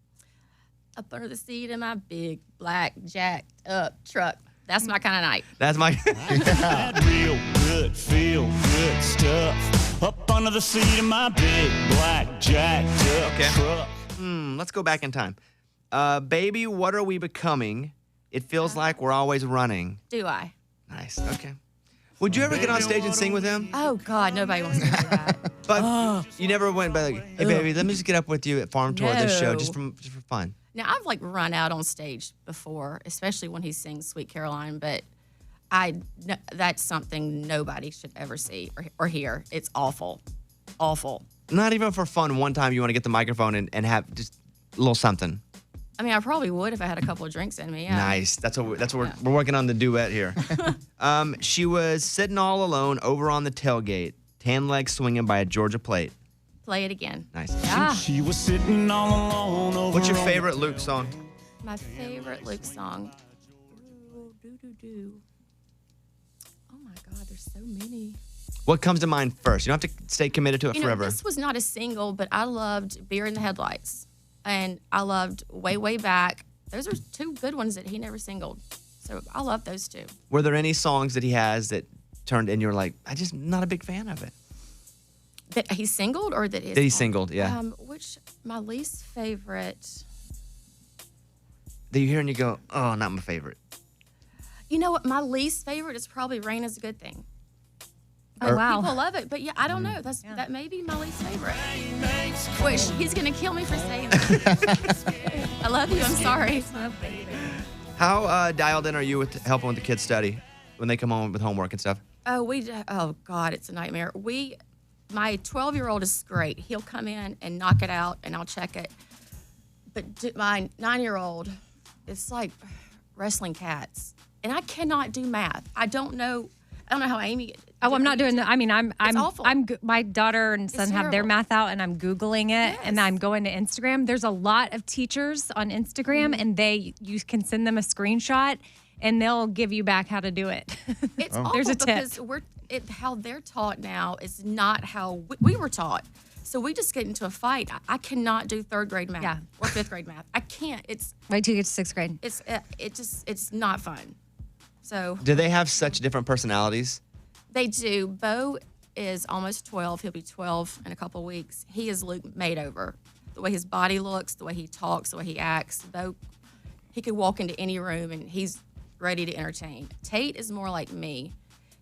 Up under the seat of my big, black, jacked up truck. That's my kind of night. That's my. That real good, feel good stuff. Up under the seat of my big black jacked up truck. Let's go back in time. Baby, what are we becoming? It feels like we're always running. Do I? Nice. Okay. Would you ever get on stage and sing with him? Oh, God, nobody wants to do that. But you never went by like, hey, baby, let me just get up with you at Farm Tour this show just for fun. Now, I've like run out on stage before, especially when he sings Sweet Caroline, but that's something nobody should ever see or hear. It's awful. Awful. Not even for fun. One time you want to get the microphone and have just a little something. I mean, I probably would if I had a couple of drinks in me. Yeah. Nice. That's what we're working on the duet here. She was sitting all alone over on the tailgate, tan legs swinging by a Georgia plate. Play it again. Nice. Yeah. She was sitting all alone over. What's your favorite Luke song? My favorite Luke song. Oh my God, there's so many. What comes to mind first? You don't have to stay committed to it forever. This was not a single, but I loved Beer in the Headlights. And I loved Way, Way Back. Those are two good ones that he never singled. So I love those two. Were there any songs that he has that turned and you're like, I just not a big fan of it? That he singled or that is? That he singled, yeah. Which my least favorite. that you hear and you go, oh, not my favorite? You know what? My least favorite is probably Rain is a Good Thing. Oh, wow. People love it, but yeah, I don't know. That may be my least favorite. Which he's gonna kill me for saying that. I love you. I'm sorry. How dialed in are you with helping with the kids study when they come home with homework and stuff? Oh God, it's a nightmare. My 12-year-old is great. He'll come in and knock it out, and I'll check it. But my 9-year-old, it's like wrestling cats, and I cannot do math. I don't know how Amy. Oh, I'm not doing that. I mean, I'm awful. my daughter and son have their terrible. math out, and I'm Googling it, and I'm going to Instagram. There's a lot of teachers on Instagram, and you can send them a screenshot, and they'll give you back how to do it. It's awful There's a tip. because how they're taught now is not how we were taught. So we just get into a fight. I cannot do 3rd grade math or 5th grade math. I can't. Wait till you get to 6th grade. It's not fun. So Do they have such different personalities? they do. Bo is almost 12. He'll be 12 in a couple of weeks. He is Luke made over. The way his body looks, the way he talks, the way he acts. Bo, he could walk into any room and he's ready to entertain. Tate is more like me.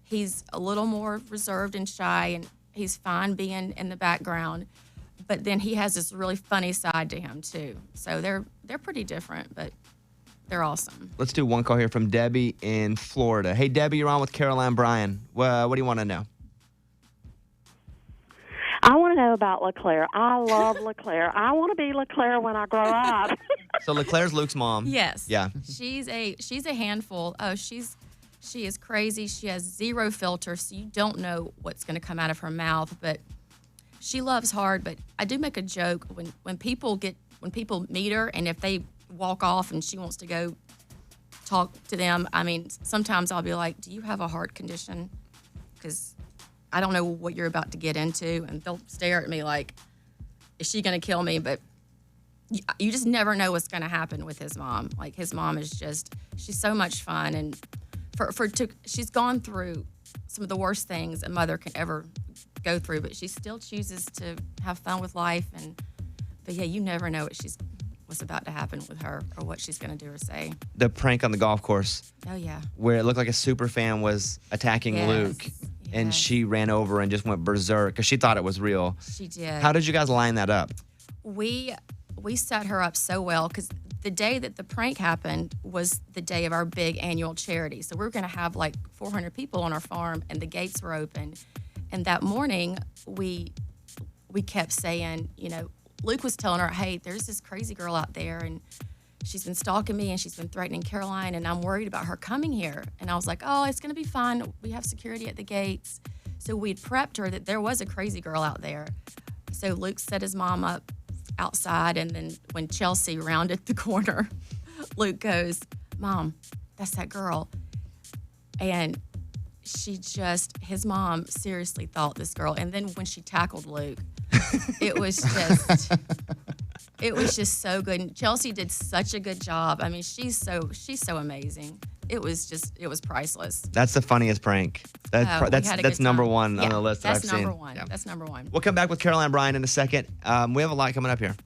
He's a little more reserved and shy, and he's fine being in the background. But then he has this really funny side to him too. So they're pretty different, but they're awesome. Let's do one call here from Debbie in Florida. Hey, Debbie, you're on with Caroline Bryan. What do you want to know? I want to know about LeClaire. I love LeClaire. I want to be LeClaire when I grow up. So LeClaire's Luke's mom. Yes. Yeah. She's a handful. Oh, she is crazy. She has zero filter, so you don't know what's going to come out of her mouth. But she loves hard. But I do make a joke when people meet her, and if they walk off and she wants to go talk to them. I mean, sometimes I'll be like, "Do you have a heart condition?" Because I don't know what you're about to get into, and they'll stare at me like, "Is she going to kill me?" But you just never know what's going to happen with his mom. Like, his mom is she's so much fun, and she's gone through some of the worst things a mother can ever go through, but she still chooses to have fun with life. But yeah, you never know what's about to happen with her or what she's going to do or say. The prank on the golf course. Oh yeah. Where it looked like a super fan was attacking Luke, and she ran over and just went berserk because she thought it was real. She did. How did you guys line that up? We set her up so well because the day that the prank happened was the day of our big annual charity. So we were going to have like 400 people on our farm, and the gates were open. And that morning, we kept saying, Luke was telling her, "Hey, there's this crazy girl out there, and she's been stalking me, and she's been threatening Caroline, and I'm worried about her coming here." And I was like, "Oh, it's going to be fine. We have security at the gates." So we'd prepped her that there was a crazy girl out there. So Luke set his mom up outside, and then when Chelsea rounded the corner, Luke goes, "Mom, that's that girl." And his mom seriously thought this girl. And then when she tackled Luke, it was just so good. And Chelsea did such a good job. I mean, she's so amazing. It was priceless. That's the funniest prank. That's number one on the list that I've seen. That's number one. That's number one. We'll come back with Caroline Bryan in a second. We have a lot coming up here.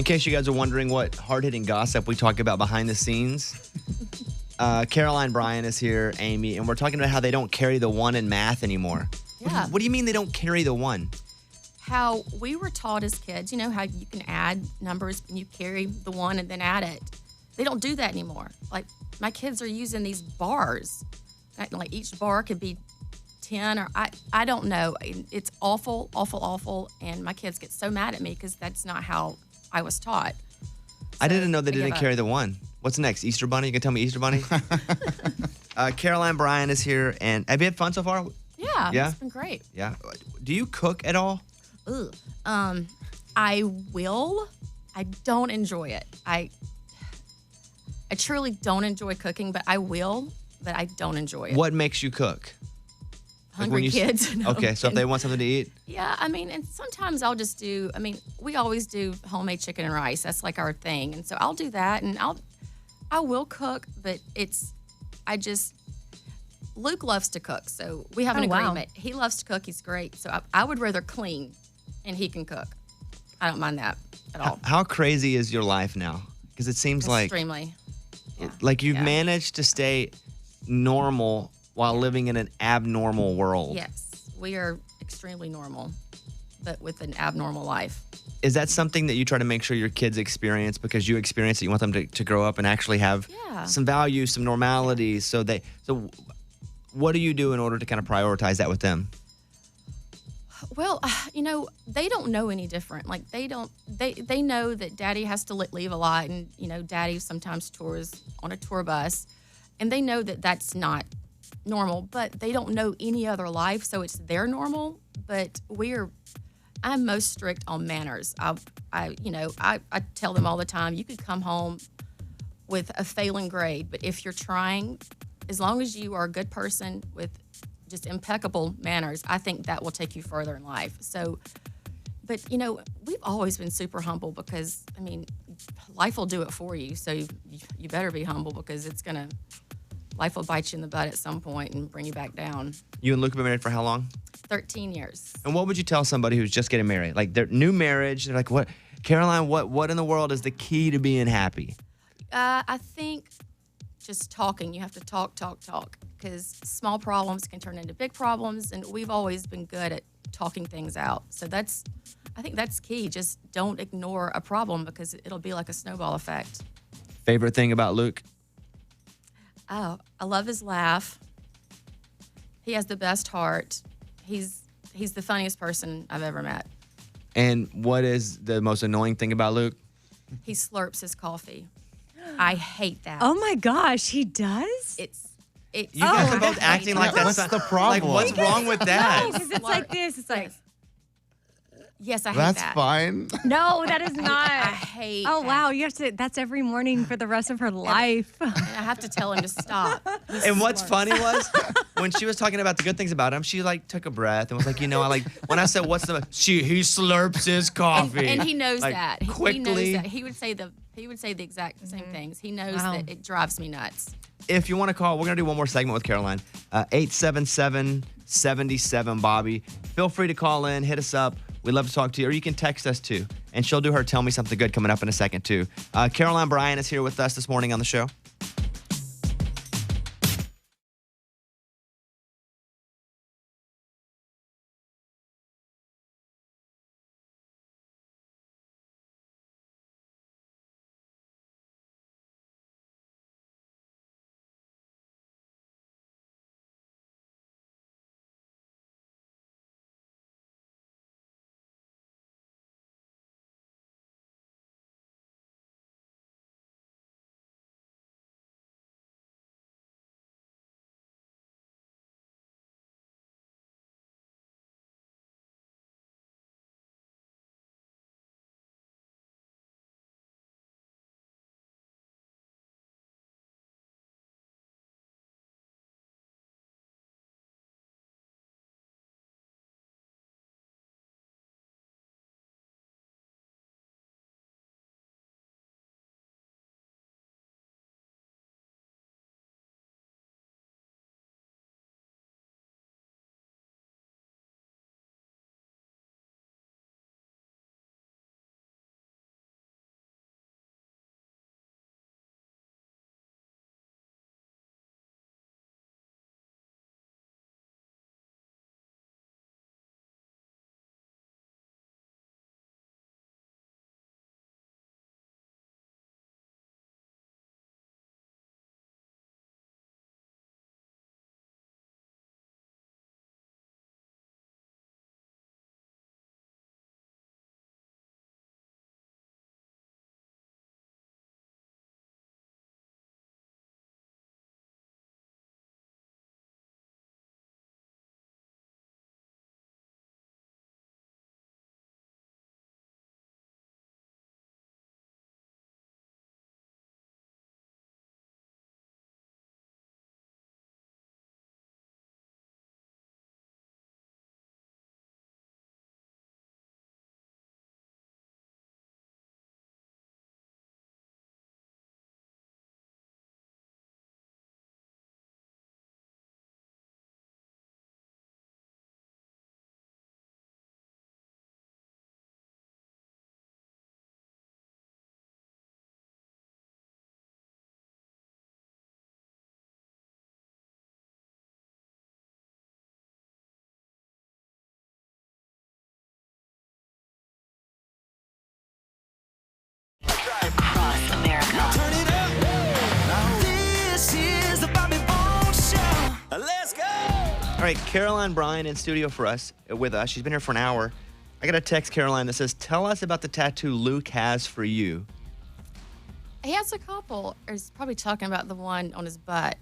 In case you guys are wondering what hard-hitting gossip we talk about behind the scenes, Caroline Bryan is here, Amy, and we're talking about how they don't carry the one in math anymore. Yeah. What do you mean they don't carry the one? How we were taught as kids, you know, how you can add numbers and you carry the one and then add it. They don't do that anymore. Like, my kids are using these bars. Like, each bar could be 10 or I don't know. It's awful, awful, awful. And my kids get so mad at me because that's not how I was taught. I didn't know they didn't carry the one. What's next? Easter Bunny? You can tell me Easter Bunny? Caroline Bryan is here. And have you had fun so far? Yeah, it's been great. Yeah. Do you cook at all? Ugh. I will. I don't enjoy it. I truly don't enjoy cooking, but I will, but I don't enjoy it. What makes you cook? Hungry kids. No, okay, so if they want something to eat? Yeah, I mean, and sometimes I'll just do, we always do homemade chicken and rice. That's like our thing. And so I'll do that, and I will cook, but Luke loves to cook, so we have an agreement. He loves to cook. He's great. So I would rather clean, and he can cook. I don't mind that at all. How crazy is your life now? Because it seems Extremely. like you've managed to stay normal while living in an abnormal world. Yes, we are extremely normal, but with an abnormal life. Is that something that you try to make sure your kids experience because you experience it? You want them to grow up and actually have some values, some normality. So what do you do in order to kind of prioritize that with them? Well, they don't know any different. Like, they know that daddy has to leave a lot, and, daddy sometimes tours on a tour bus, and they know that that's not normal, but they don't know any other life, so it's their normal. But I'm most strict on manners. I tell them all the time, you could come home with a failing grade, but if you're trying, as long as you are a good person with just impeccable manners, I think that will take you further in life. So, but we've always been super humble because, life will do it for you. So you better be humble because life will bite you in the butt at some point and bring you back down. You and Luke have been married for how long? 13 years. And what would you tell somebody who's just getting married? Like, their new marriage, they're like, what, Caroline, what in the world is the key to being happy? I think just talking. You have to talk, because small problems can turn into big problems, and we've always been good at talking things out. So I think that's key. Just don't ignore a problem because it'll be like a snowball effect. Favorite thing about Luke? Oh, I love his laugh. He has the best heart. He's the funniest person I've ever met. And what is the most annoying thing about Luke? He slurps his coffee. I hate that. Oh my gosh, he does? You guys are both acting like that's What's the problem? Like, what's wrong with that? No, because it's like this. It's like, yes, I hate That's that. fine. no, that is not. I hate Oh that. wow, you have to. That's every morning for the rest of her life. And I have to tell him to stop. And what's funny was when she was talking about the good things about him, she like took a breath and was like, I like when I said he slurps his coffee. And he knows Like, that. Quickly. He knows that. He would say the exact same things. He knows that it drives me nuts. If you want to call, we're going to do one more segment with Caroline. 877-77-Bobby. Feel free to call in, hit us up. We'd love to talk to you, or you can text us too. And she'll do her Tell Me Something Good coming up in a second too. Caroline Bryan is here with us this morning on the show. All right, Caroline Bryan in studio with us. She's been here for an hour. I got a text, Caroline, that says, tell us about the tattoo Luke has for you. He has a couple. He's probably talking about the one on his butt.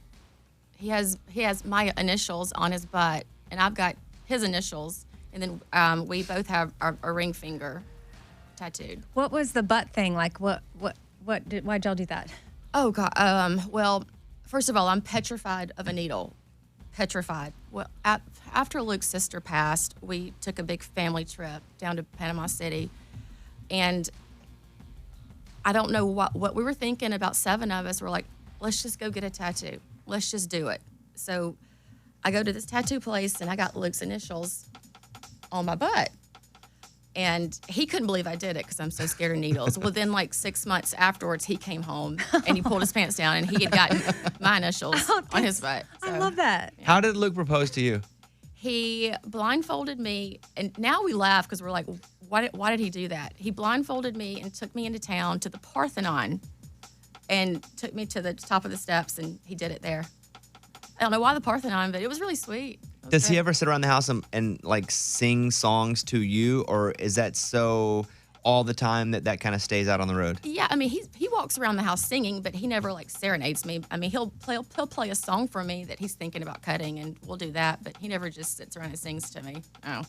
He has my initials on his butt, and I've got his initials, and then we both have our ring finger tattooed. What was the butt thing? Like, why'd y'all do that? Oh, God. Well, first of all, I'm petrified of a needle. Petrified. Well, after Luke's sister passed, we took a big family trip down to Panama City, and I don't know what we were thinking. About 7 of us were like, let's just go get a tattoo. Let's just do it. So I go to this tattoo place, and I got Luke's initials on my butt. And he couldn't believe I did it because I'm so scared of needles. Well, then, like 6 months afterwards, he came home, and he pulled his pants down, and he had gotten my initials on his butt. So, I love that. Yeah. How did Luke propose to you? He blindfolded me, and now we laugh because we're like, why did he do that? He blindfolded me and took me into town to the Parthenon and took me to the top of the steps, and he did it there. I don't know why the Parthenon, but it was really sweet. Does he ever sit around the house and like sing songs to you, or is that so all the time that kind of stays out on the road? Yeah, I mean, he walks around the house singing, but he never like serenades me. I mean, he'll play a song for me that he's thinking about cutting, and we'll do that. But he never just sits around and sings to me. Oh.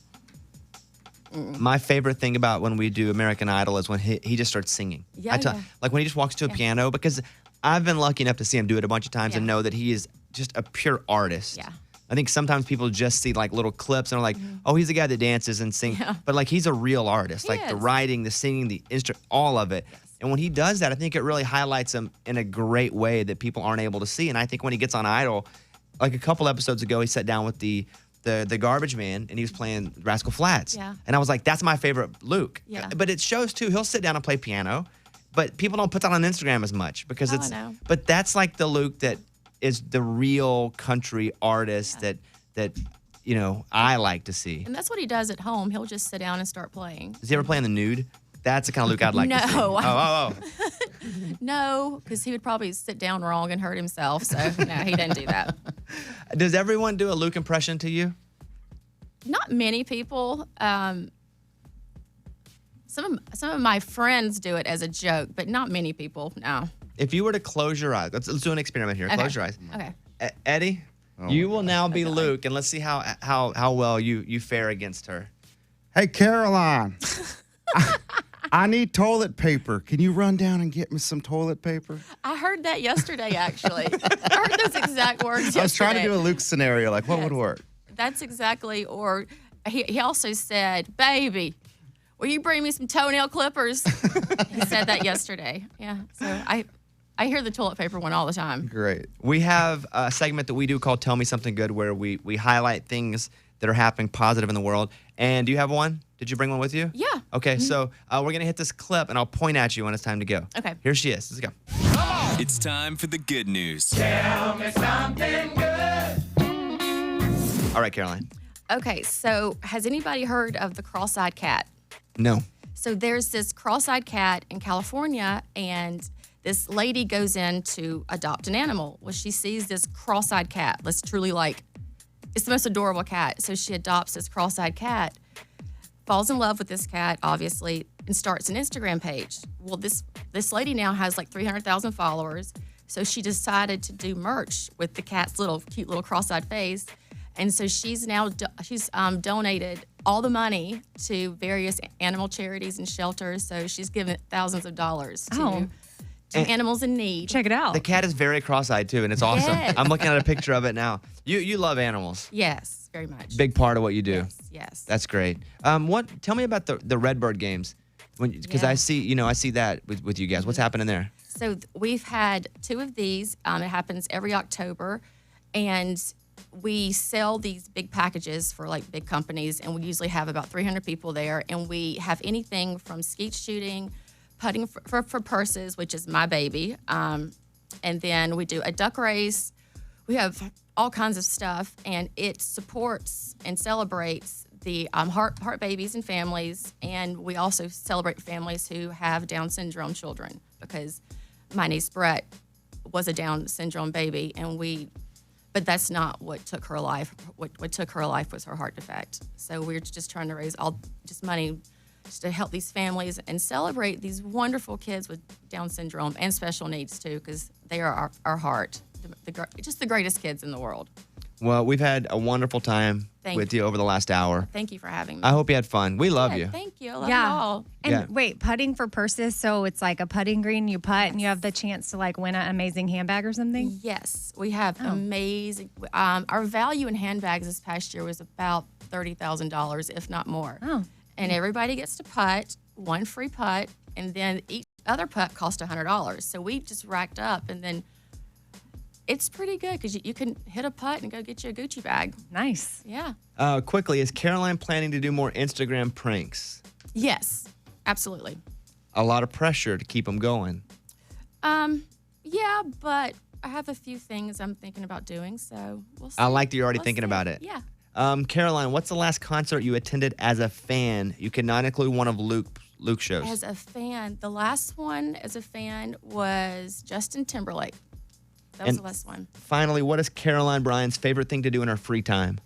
My favorite thing about when we do American Idol is when he just starts singing. Yeah. Like when he just walks to a piano, because I've been lucky enough to see him do it a bunch of times and know that he is just a pure artist. Yeah. I think sometimes people just see like little clips and are like, oh, he's the guy that dances and sings. Yeah. But like he's a real artist. He Like the is. writing, the singing, the instrument, all of it. Yes. And when he does that, I think it really highlights him in a great way that people aren't able to see. And I think when he gets on Idol, like a couple episodes ago, he sat down with the garbage man and he was playing Rascal Flatts. Yeah. And I was like, that's my favorite Luke. Yeah. But it shows too, he'll sit down and play piano, but people don't put that on Instagram as much because I know. but that's like the Luke that is the real country artist that you know I like to see. And that's what he does at home. He'll just sit down and start playing. Does he ever play in the nude? That's the kind of Luke I'd like to see. No. Oh. No, because he would probably sit down wrong and hurt himself. So no, he didn't do that. Does everyone do a Luke impression to you? Not many people. Some of my friends do it as a joke, but not many people. No. If you were to close your eyes, let's do an experiment here. Okay. Close your eyes. Okay. Eddie, you will now be Luke, and let's see how well you fare against her. Hey, Caroline, I need toilet paper. Can you run down and get me some toilet paper? I heard that yesterday, actually. I heard those exact words yesterday. I was trying to do a Luke scenario, like what would work? That's exactly, or he also said, baby, will you bring me some toenail clippers? He said that yesterday. Yeah, so I hear the toilet paper one all the time. Great. We have a segment that we do called Tell Me Something Good, where we highlight things that are happening positive in the world. And do you have one? Did you bring one with you? Yeah. Okay, so we're going to hit this clip, and I'll point at you when it's time to go. Okay. Here she is. Let's go. It's time for the good news. Tell me something good. All right, Caroline. Okay, so has anybody heard of the cross-eyed cat? No. So there's this cross-eyed cat in California, and this lady goes in to adopt an animal. Well, she sees this cross-eyed cat. That's truly like, it's the most adorable cat. So she adopts this cross-eyed cat, falls in love with this cat, obviously, and starts an Instagram page. Well, this lady now has like 300,000 followers. So she decided to do merch with the cat's cute little cross-eyed face. And so she's now donated all the money to various animal charities and shelters. So she's given thousands of dollars to animals in need. Check it out. The cat is very cross-eyed, too, and it's awesome. Yes. I'm looking at a picture of it now. You love animals. Yes, very much. Big part of what you do. Yes. That's great. Tell me about the Redbird games, because I see that with you guys. What's happening there? So we've had 2 of these. It happens every October, and we sell these big packages for like big companies, and we usually have about 300 people there, and we have anything from skeet shooting, putting for purses, which is my baby, and then we do a duck race. We have all kinds of stuff, and it supports and celebrates the heart babies and families, and we also celebrate families who have Down syndrome children, because my niece Brett was a Down syndrome baby, and we But that's not what took her life. What took her life was her heart defect. So we're just trying to raise just money just to help these families and celebrate these wonderful kids with Down syndrome and special needs too, because they are our heart, just the greatest kids in the world. Well, we've had a wonderful time with you over the last hour. Thank you for having me. I hope you had fun. We love you. Thank you. I love you all. And wait, putting for purses, so it's like a putting green, you putt, and you have the chance to like win an amazing handbag or something? Yes, we have amazing. Our value in handbags this past year was about $30,000, if not more. Oh. And everybody gets to putt, one free putt, and then each other putt cost $100. So we just racked up, and then it's pretty good because you can hit a putt and go get you a Gucci bag. Nice. Yeah. Quickly, is Caroline planning to do more Instagram pranks? Yes, absolutely. A lot of pressure to keep them going. Yeah, but I have a few things I'm thinking about doing, so we'll see. I like that you're already We'll thinking see. about it. Yeah. Caroline, what's the last concert you attended as a fan? You cannot include one of Luke's shows. As a fan, the last one as a fan was Justin Timberlake. That was the last one. Finally, what is Caroline Bryan's favorite thing to do in her free time?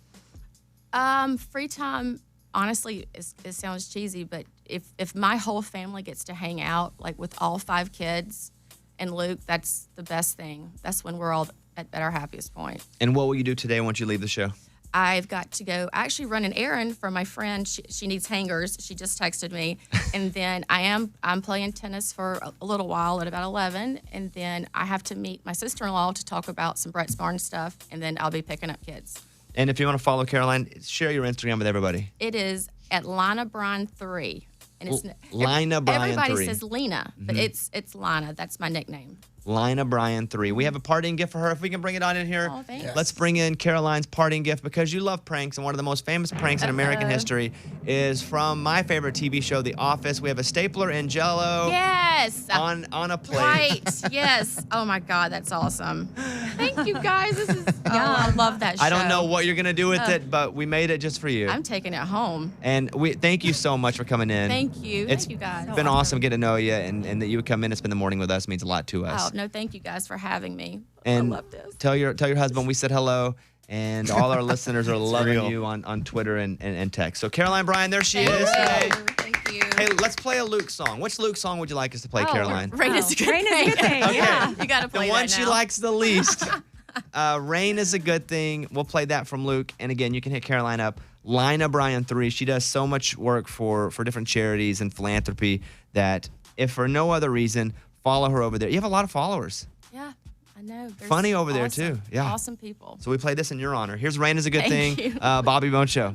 Free time, honestly, it sounds cheesy, but if my whole family gets to hang out, like with all 5 kids and Luke, that's the best thing. That's when we're all at our happiest point. And what will you do today once you leave the show? I've got to go actually run an errand for my friend. She needs hangers. She just texted me. And then I'm playing tennis for a little while at about 11. And then I have to meet my sister-in-law to talk about some Brett's Barn stuff. And then I'll be picking up kids. And if you want to follow Caroline, share your Instagram with everybody. It is at Lina Bryan 3. And it's Lina Bryan everybody 3. says Lena, but it's Lina. That's my nickname. Lina Bryan 3. We have a parting gift for her. If we can bring it on in here. Oh, thanks. Let's bring in Caroline's parting gift because you love pranks, and one of the most famous pranks in American history is from my favorite TV show, The Office. We have a stapler and Jell-O Yes. on a plate. Right. Yes. Oh my God, that's awesome. Thank you guys. This is I love that show. I don't know what you're going to do with it, but we made it just for you. I'm taking it home. And we thank you so much for coming in. Thank you. It's Thank you guys. been awesome getting to know you, and that you would come in and spend the morning with us means a lot to us. Oh, no, thank you guys for having me. And I love this. tell your husband we said hello, and all our listeners are loving real. you on Twitter and text. So Caroline Bryan, there she is. Thank Hey. you. Thank you. Hey, let's play a Luke song. Which Luke song would you like us to play, Caroline? Rain is a good Rain is a good thing, Okay. yeah. You got to play The one that she now. likes the least. Rain is a good thing. We'll play that from Luke. And again, you can hit Caroline up. Lina Bryan 3. She does so much work for different charities and philanthropy that if for no other reason, follow her over there. You have a lot of followers. Yeah, I know. There's Funny over there, awesome- too. Yeah. Awesome people. So we play this in your honor. Here's Rain is a good Thank thing. you. Bobby Bone Show.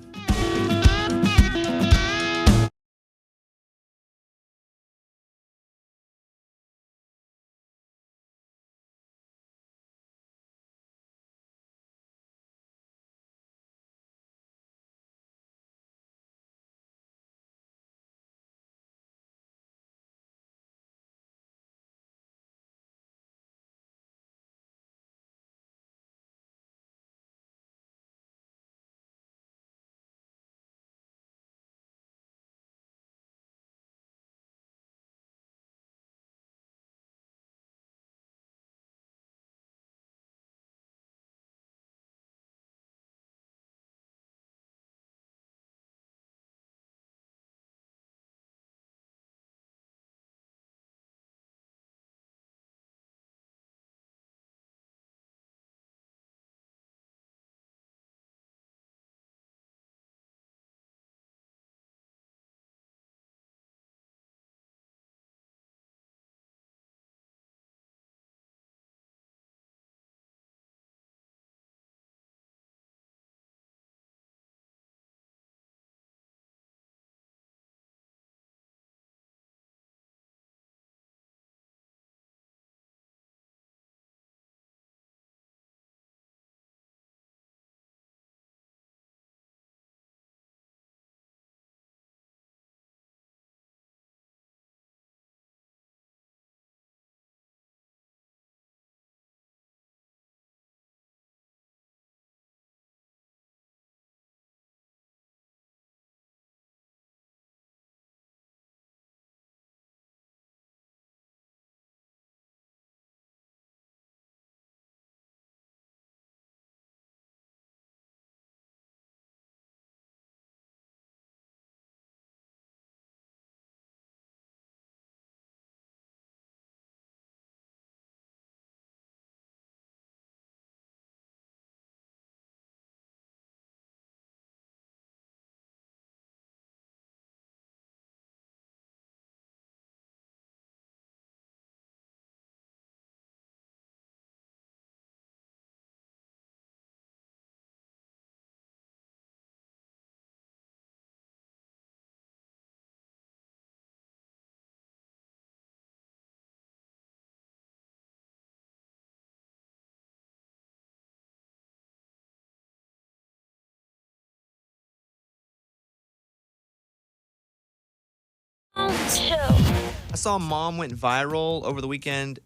I saw Mom went viral over the weekend,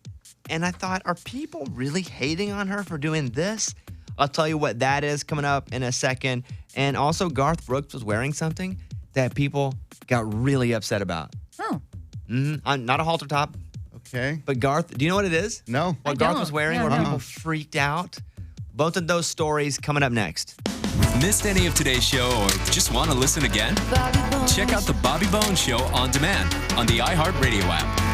and I thought, are people really hating on her for doing this? I'll tell you what that is coming up in a second. And also, Garth Brooks was wearing something that people got really upset about. Oh. Not a halter top. Okay. But Garth, do you know what it is? No. What Garth was wearing where people freaked out? Both of those stories coming up next. Missed any of today's show or just want to listen again? Check out the Bobby Bones Show on demand on the iHeartRadio app.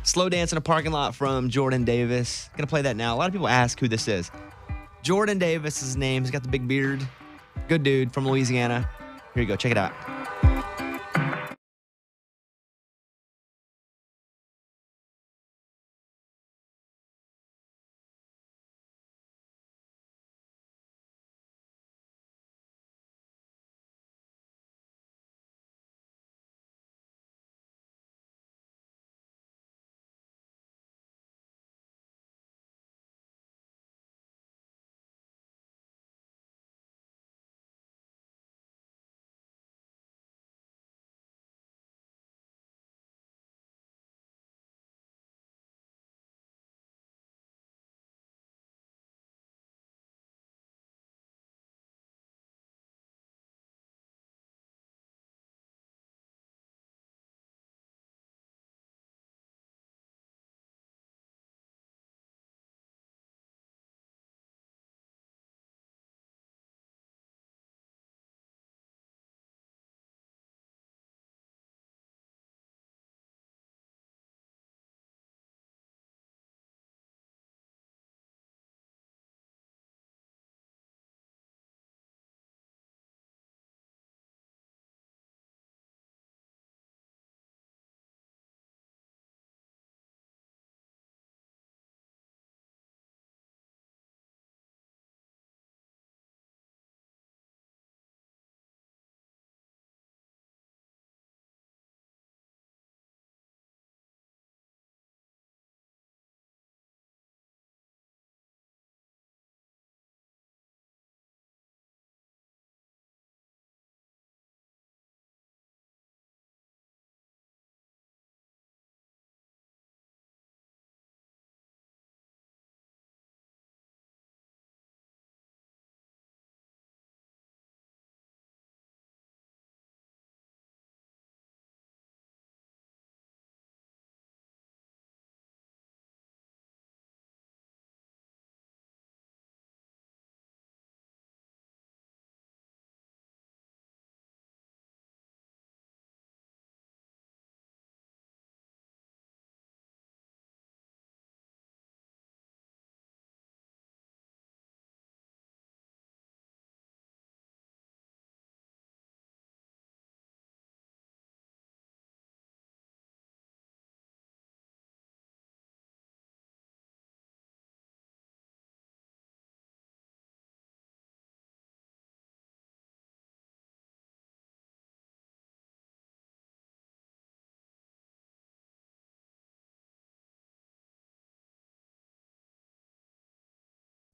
Slow Dance in a Parking Lot from Jordan Davis. Gonna play that now. A lot of people ask who this is. Jordan Davis is his name. He's got the big beard. Good dude from Louisiana. Here you go. Check it out.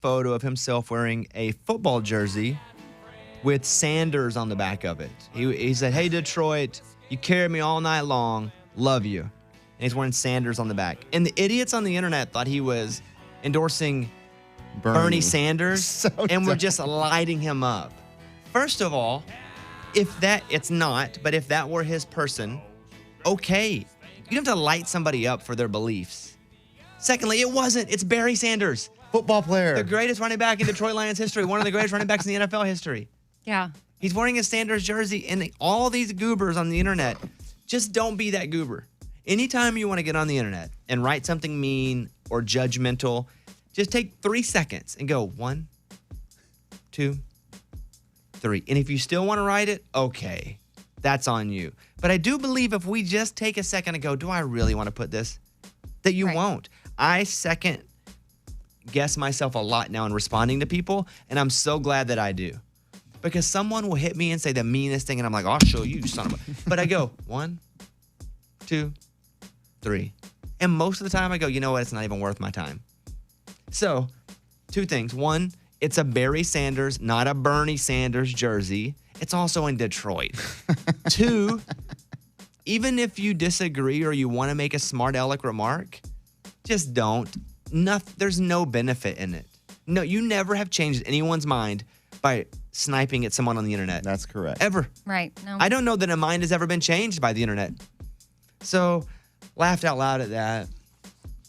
Photo of himself wearing a football jersey with Sanders on the back of it. He said, "Hey, Detroit, you carried me all night long. Love you." And he's wearing Sanders on the back. And the idiots on the internet thought he was endorsing Bernie Sanders and were just lighting him up. First of all, it's not, but if that were his person, okay. You don't have to light somebody up for their beliefs. Secondly, it wasn't. It's Barry Sanders. Football player. The greatest running back in Detroit Lions history. One of the greatest running backs in the NFL history. Yeah. He's wearing a Sanders jersey, and all these goobers on the internet, just don't be that goober. Anytime you want to get on the internet and write something mean or judgmental, just take 3 seconds and go 1, 2, 3. And if you still want to write it, okay, that's on you. But I do believe if we just take a second and go, do I really want to put this? That you won't. I second guess myself a lot now in responding to people, and I'm so glad that I do. Because someone will hit me and say the meanest thing, and I'm like, I'll show you, son of a... But I go, 1, 2, 3. And most of the time I go, you know what? It's not even worth my time. So, 2 things. 1, it's a Barry Sanders, not a Bernie Sanders jersey. It's also in Detroit. 2, even if you disagree or you want to make a smart aleck remark, just don't. There's no benefit in it. No, you never have changed anyone's mind by sniping at someone on the internet. That's correct. Ever. Right. No. I don't know that a mind has ever been changed by the internet. So, laughed out loud at that.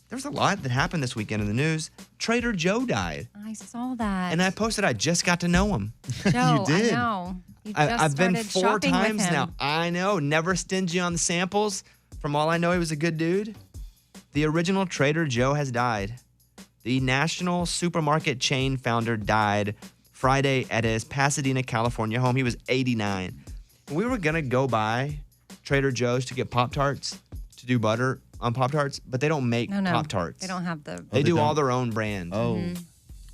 There's a lot that happened this weekend in the news. Trader Joe died. I saw that. And I posted I just got to know him. Joe, you did. I know. You just I've been started 4 shopping with times him. now. I know. Never stingy on the samples. From all I know, he was a good dude. The original Trader Joe has died. The national supermarket chain founder died Friday at his Pasadena, California home. He was 89. We were going to go by Trader Joe's to get Pop-tarts, to do butter on Pop-tarts, but they don't make No. Pop-tarts. They don't have the. They do all their own brand. Oh.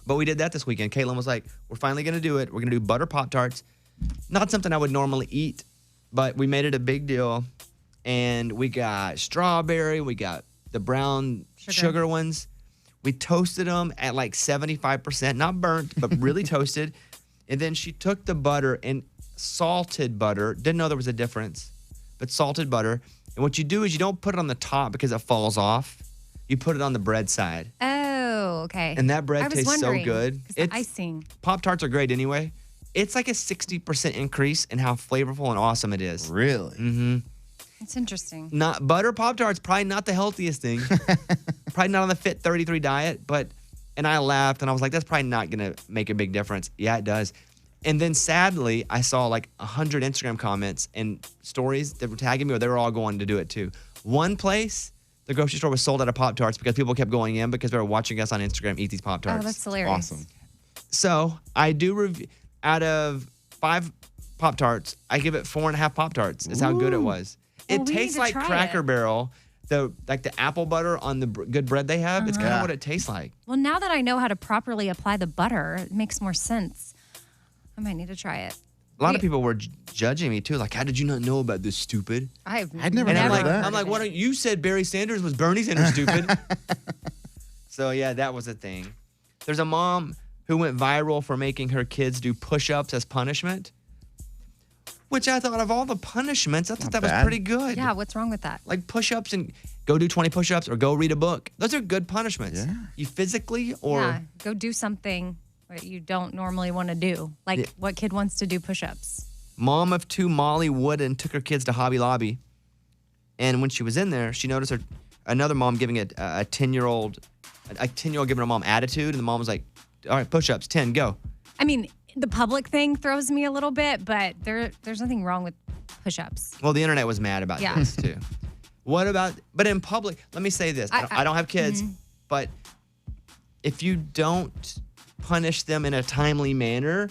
But we did that this weekend. Caitlin was like, we're finally going to do it. We're going to do butter Pop-tarts. Not something I would normally eat, but we made it a big deal. And we got strawberry. We got the brown sugar ones. We toasted them at like 75%, not burnt, but really toasted. And then she took the butter and salted butter. Didn't know there was a difference, but salted butter. And what you do is you don't put it on the top because it falls off. You put it on the bread side. Oh, okay. And that bread I was tastes so wondering, good. 'cause the icing. Pop-tarts are great anyway. It's like a 60% increase in how flavorful and awesome it is. Really? Mm-hmm. It's interesting. Not butter Pop-tarts, probably not the healthiest thing. Probably not on the Fit 33 diet, and I laughed and I was like, that's probably not gonna make a big difference. Yeah, it does. And then sadly, I saw like 100 Instagram comments and stories that were tagging me, or they were all going to do it too. One place, the grocery store was sold out of Pop-tarts because people kept going in because they were watching us on Instagram eat these Pop-tarts. Oh, that's hilarious. Awesome. So I do review out of 5 Pop-tarts, I give it 4.5 Pop-tarts. Is how good it was. Well, It we tastes need to like try Cracker it. Barrel, the apple butter on the good bread they have. It's kind of what it tastes like. Well, now that I know how to properly apply the butter, it makes more sense. I might need to try it. A lot of people were judging me too, like, how did you not know about this, stupid? I'd never And heard I'm of like, that. I'm like, what? You said Barry Sanders was Bernie Sanders, stupid. So yeah, that was a thing. There's a mom who went viral for making her kids do push-ups as punishment, which I thought of all the punishments, I thought that was bad. pretty good. Yeah, what's wrong with that? Like push-ups and go do 20 push-ups or go read a book. Those are good punishments. Yeah. You physically or Yeah, go do something that you don't normally want to do. Like Yeah. what kid wants to do push-ups? Mom of 2, Molly Wooden, took her kids to Hobby Lobby. And when she was in there, she noticed another mom giving a 10-year-old giving her mom attitude. And the mom was like, all right, push-ups, 10, go. I mean, the public thing throws me a little bit, but there's nothing wrong with push-ups. Well, the internet was mad about Yeah. this too. What about, but in public, let me say this. I don't have kids, but if you don't punish them in a timely manner,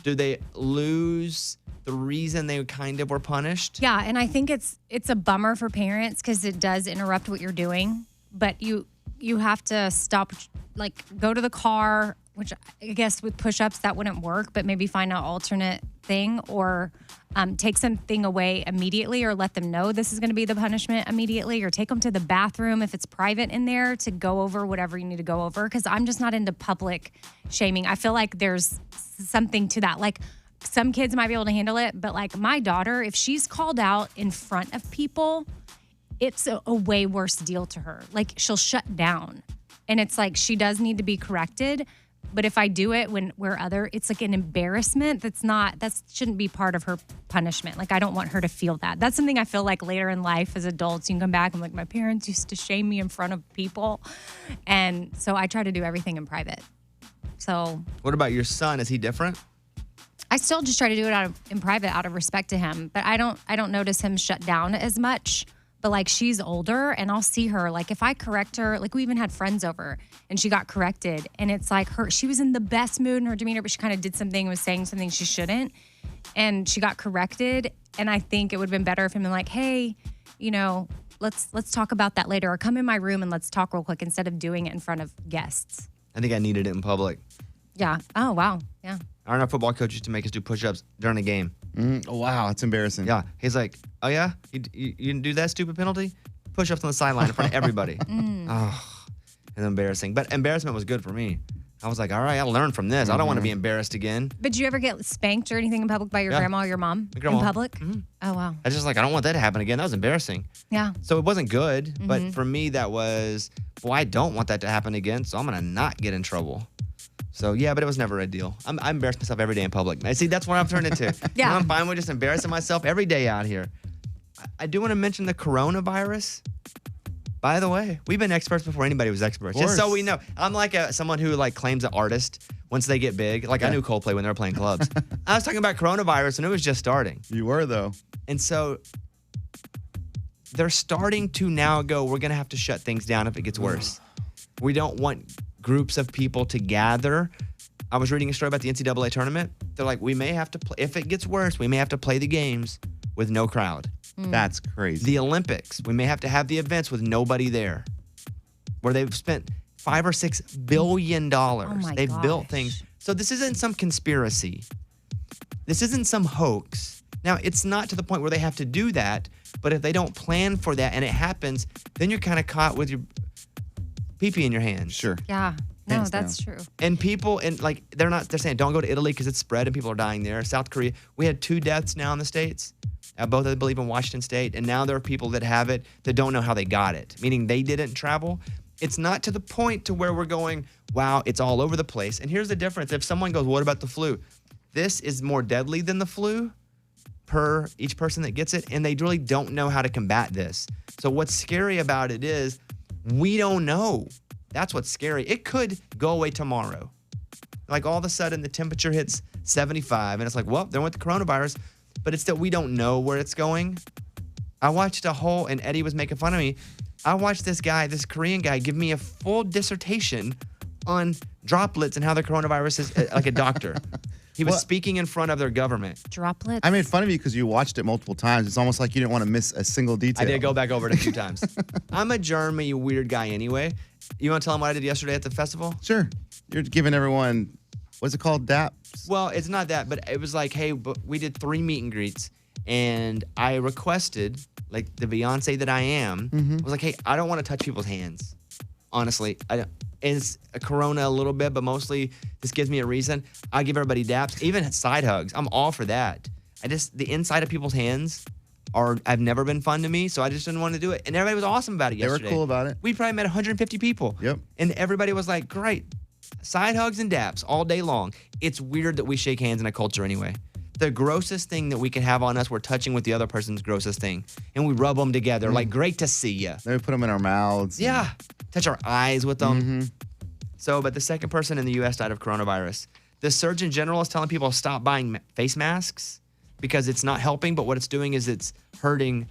do they lose the reason they kind of were punished? Yeah, and I think it's a bummer for parents because it does interrupt what you're doing. But you have to stop, like go to the car, which I guess with push-ups that wouldn't work, but maybe find an alternate thing or take something away immediately or let them know this is going to be the punishment immediately or take them to the bathroom if it's private in there to go over whatever you need to go over because I'm just not into public shaming. I feel like there's something to that. Like some kids might be able to handle it, but like my daughter, if she's called out in front of people, it's a way worse deal to her. Like she'll shut down. And it's like she does need to be corrected. But if I do it it's like an embarrassment that shouldn't be part of her punishment. Like I don't want her to feel that. That's something I feel like later in life as adults, you can come back and like my parents used to shame me in front of people. And so I try to do everything in private. So What about your son? Is he different? I still just try to do it in private out of respect to him. But I don't notice him shut down as much. But like she's older and I'll see her, like if I correct her, like we even had friends over and she got corrected and it's like she was in the best mood in her demeanor, but she kind of did something, was saying something she shouldn't. And she got corrected. And I think it would have been better if him been like, hey, let's talk about that later or come in my room and let's talk real quick instead of doing it in front of guests. I think I needed it in public. Yeah. Oh, wow. Yeah. Our football coach used to make us do push-ups during a game. Oh, wow, that's embarrassing. Yeah. He's like, oh, yeah? You didn't do that stupid penalty? Push-ups on the sideline in front of everybody. Oh, it's embarrassing. But embarrassment was good for me. I was like, all right, I learned from this. I don't want to be embarrassed again. But did you ever get spanked or anything in public by your grandma or your mom? My grandma. In public? Oh, wow. I was just like, I don't want that to happen again. That was embarrassing. Yeah. So it wasn't good. But for me, that was, well, I don't want that to happen again. So I'm going to not get in trouble. So, yeah, but it was never a deal. I embarrass myself every day in public. See, that's what I've turned into. Yeah. I'm fine with just embarrassing myself every day out here. I do want to mention the coronavirus. By the way, we've been experts before anybody was experts. Just so we know. I'm like someone who like claims an artist once they get big. Like I knew Coldplay when they were playing clubs. I was talking about coronavirus and it was just starting. You were, though. And so they're starting to now go, we're going to have to shut things down if it gets worse. We don't want groups of people to gather. I was reading a story about the NCAA tournament. They're like, we may have to play, if it gets worse, we may have to play the games with no crowd. That's crazy. The Olympics, we may have to have the events with nobody there, where they've spent $5 or $6 billion. They've built things. So this isn't some conspiracy. This isn't some hoax. Now, it's not to the point where they have to do that, but if they don't plan for that and it happens, then you're kind of caught with your pee-pee in your hands. Sure. Yeah. No, that's true. And people, and like, they're saying, don't go to Italy because it's spread and people are dying there. South Korea, we had 2 deaths now in the States. Both, I believe, in Washington State. And now there are people that have it that don't know how they got it, meaning they didn't travel. It's not to the point to where we're going, wow, it's all over the place. And here's the difference. If someone goes, what about the flu? This is more deadly than the flu per each person that gets it. And they really don't know how to combat this. So what's scary about it is we don't know. That's what's scary. It could go away tomorrow. Like all of a sudden the temperature hits 75 and it's like, well, there went the coronavirus. But it's that we don't know where it's going. I watched and Eddie was making fun of me. I watched this Korean guy, give me a full dissertation on droplets and how the coronavirus is like a doctor. He was speaking in front of their government. Droplets? I made fun of you because you watched it multiple times. It's almost like you didn't want to miss a single detail. I did go back over it a few times. I'm a germy, weird guy anyway. You want to tell them what I did yesterday at the festival? Sure. You're giving everyone, what's it called, DAPs? Well, it's not that, but it was like, hey, we did 3 meet and greets, and I requested, like the Beyonce that I am, I was like, hey, I don't want to touch people's hands. Honestly, I don't. It's a corona a little bit, but mostly this gives me a reason. I give everybody daps, even side hugs. I'm all for that. The inside of people's hands have never been fun to me, so I just didn't want to do it. And everybody was awesome about it yesterday. They were cool about it. We probably met 150 people. Yep. And everybody was like, great. Side hugs and daps all day long. It's weird that we shake hands in a culture anyway. The grossest thing that we can have on us, we're touching with the other person's grossest thing. And we rub them together. Like, great to see you. Then we put them in our mouths. Yeah. Touch our eyes with them. So, but the second person in the U.S. died of coronavirus. The Surgeon General is telling people to stop buying face masks because it's not helping, but what it's doing is it's hurting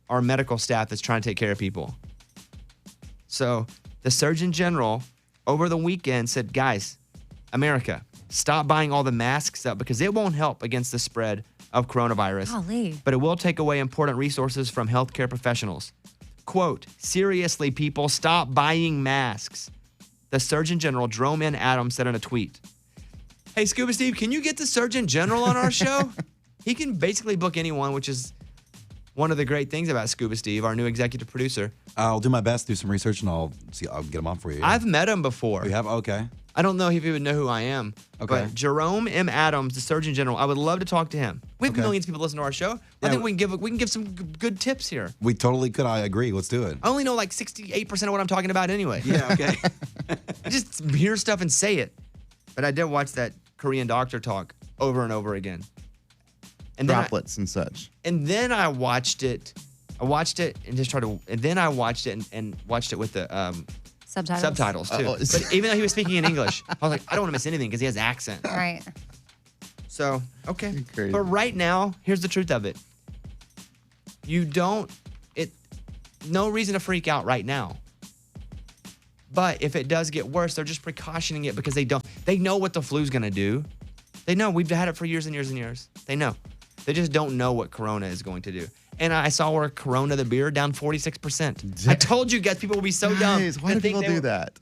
our medical staff that's trying to take care of people. So the Surgeon General over the weekend said, guys, America, stop buying all the masks up because it won't help against the spread of coronavirus. Golly. But it will take away important resources from healthcare professionals. Quote, seriously, people, stop buying masks. The Surgeon General, Jerome N. Adams, said in a tweet, hey, Scuba Steve, can you get the Surgeon General on our show? He can basically book anyone, which is one of the great things about Scuba Steve, our new executive producer. I'll do my best, do some research, and I'll get him on for you. I've met him before. You have? Okay. I don't know if he would know who I am. Okay. But Jerome M. Adams, the Surgeon General, I would love to talk to him. We have millions of people listen to our show. I think we can give some good tips here. We totally could. I agree. Let's do it. I only know like 68% of what I'm talking about anyway. Yeah, okay. I just hear stuff and say it. But I did watch that Korean doctor talk over and over again. And droplets and such. And then I watched it. And just tried to. And then I watched it and watched it with the subtitles too. But even though he was speaking in English, I was like, I don't want to miss anything because he has accent. Right. So okay. Crazy. But right now, here's the truth of it. No reason to freak out right now. But if it does get worse, they're just precautioning it because they know what the flu's gonna do. They know we've had it for years and years and years. They know. They just don't know what Corona is going to do. And I saw where Corona, the beer, down 46%. I told you guys, people will be so dumb. Why do people do that?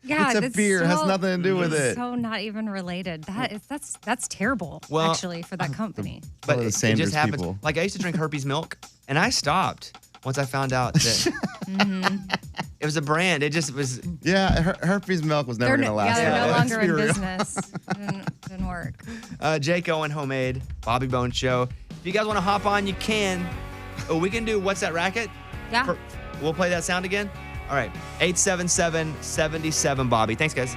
Yeah, it's a beer. It has nothing to do with it. So not even related. That's terrible, Well, actually, for that company. But the it Sanders just happens. people. Like I used to drink Herpes milk, and I stopped once I found out that it was a brand. It just was. Yeah, herpes milk was never going to last. Yeah, they're no Let's longer be in real. business. Didn't work. Jake Owen Homemade, Bobby Bones Show. If you guys want to hop on, you can. Oh, we can do What's That Racket? Yeah. We'll play that sound again. All right. 877-77 Bobby. Thanks, guys.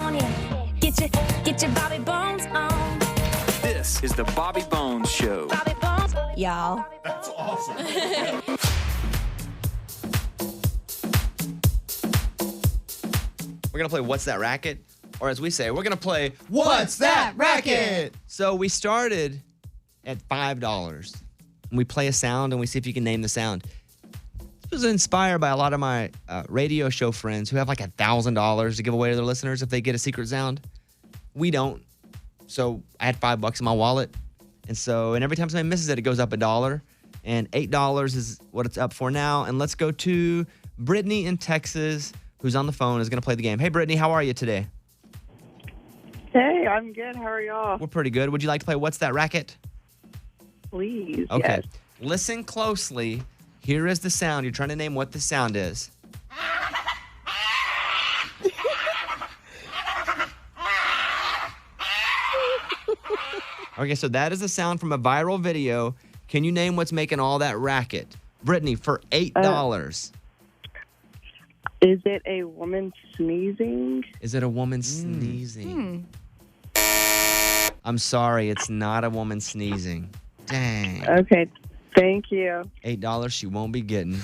corny. Get your Bobby Bones on. This is the Bobby Bones Show. Bobby Bones, y'all. That's awesome. We're going to play What's That Racket? Or as we say, we're going to play What's That Racket? So we started at $5. And we play a sound and we see if you can name the sound. This was inspired by a lot of my radio show friends who have like $1,000 to give away to their listeners if they get a secret sound. We don't. So I had $5 in my wallet. And every time somebody misses it, it goes up $1. And $8 is what it's up for now. And let's go to Brittany in Texas, who's on the phone, is going to play the game. Hey, Brittany, how are you today? Hey, I'm good. How are y'all? We're pretty good. Would you like to play What's That Racket? Please. Okay. Yes. Listen closely. Here is the sound. You're trying to name what the sound is. Okay, so that is a sound from a viral video. Can you name what's making all that racket? Brittany, for $8. Is it a woman sneezing? Is it a woman sneezing? I'm sorry, it's not a woman sneezing. Dang. Okay. Thank you. $8 she won't be getting.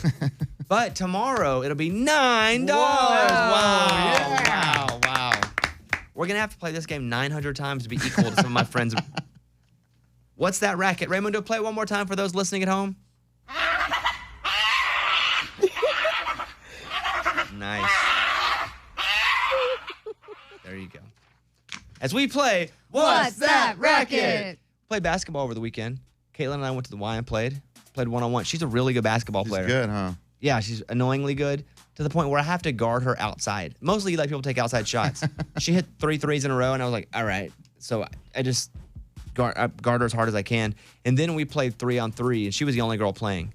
But tomorrow it'll be $9. Whoa, Wow. Wow. We're going to have to play this game 900 times to be equal to some of my friends. What's that racket? Raymond, play it one more time for those listening at home. Nice. There you go. As we play, What's That Racket? Played basketball over the weekend. Caitlin and I went to the Y and played one-on-one. She's a really good basketball player. Good, huh? Yeah, she's annoyingly good to the point where I have to guard her outside. Mostly you let people take outside shots. She hit 3 threes in a row, and I was like, all right. So I just guard her as hard as I can. And then we played 3-on-3, and she was the only girl playing.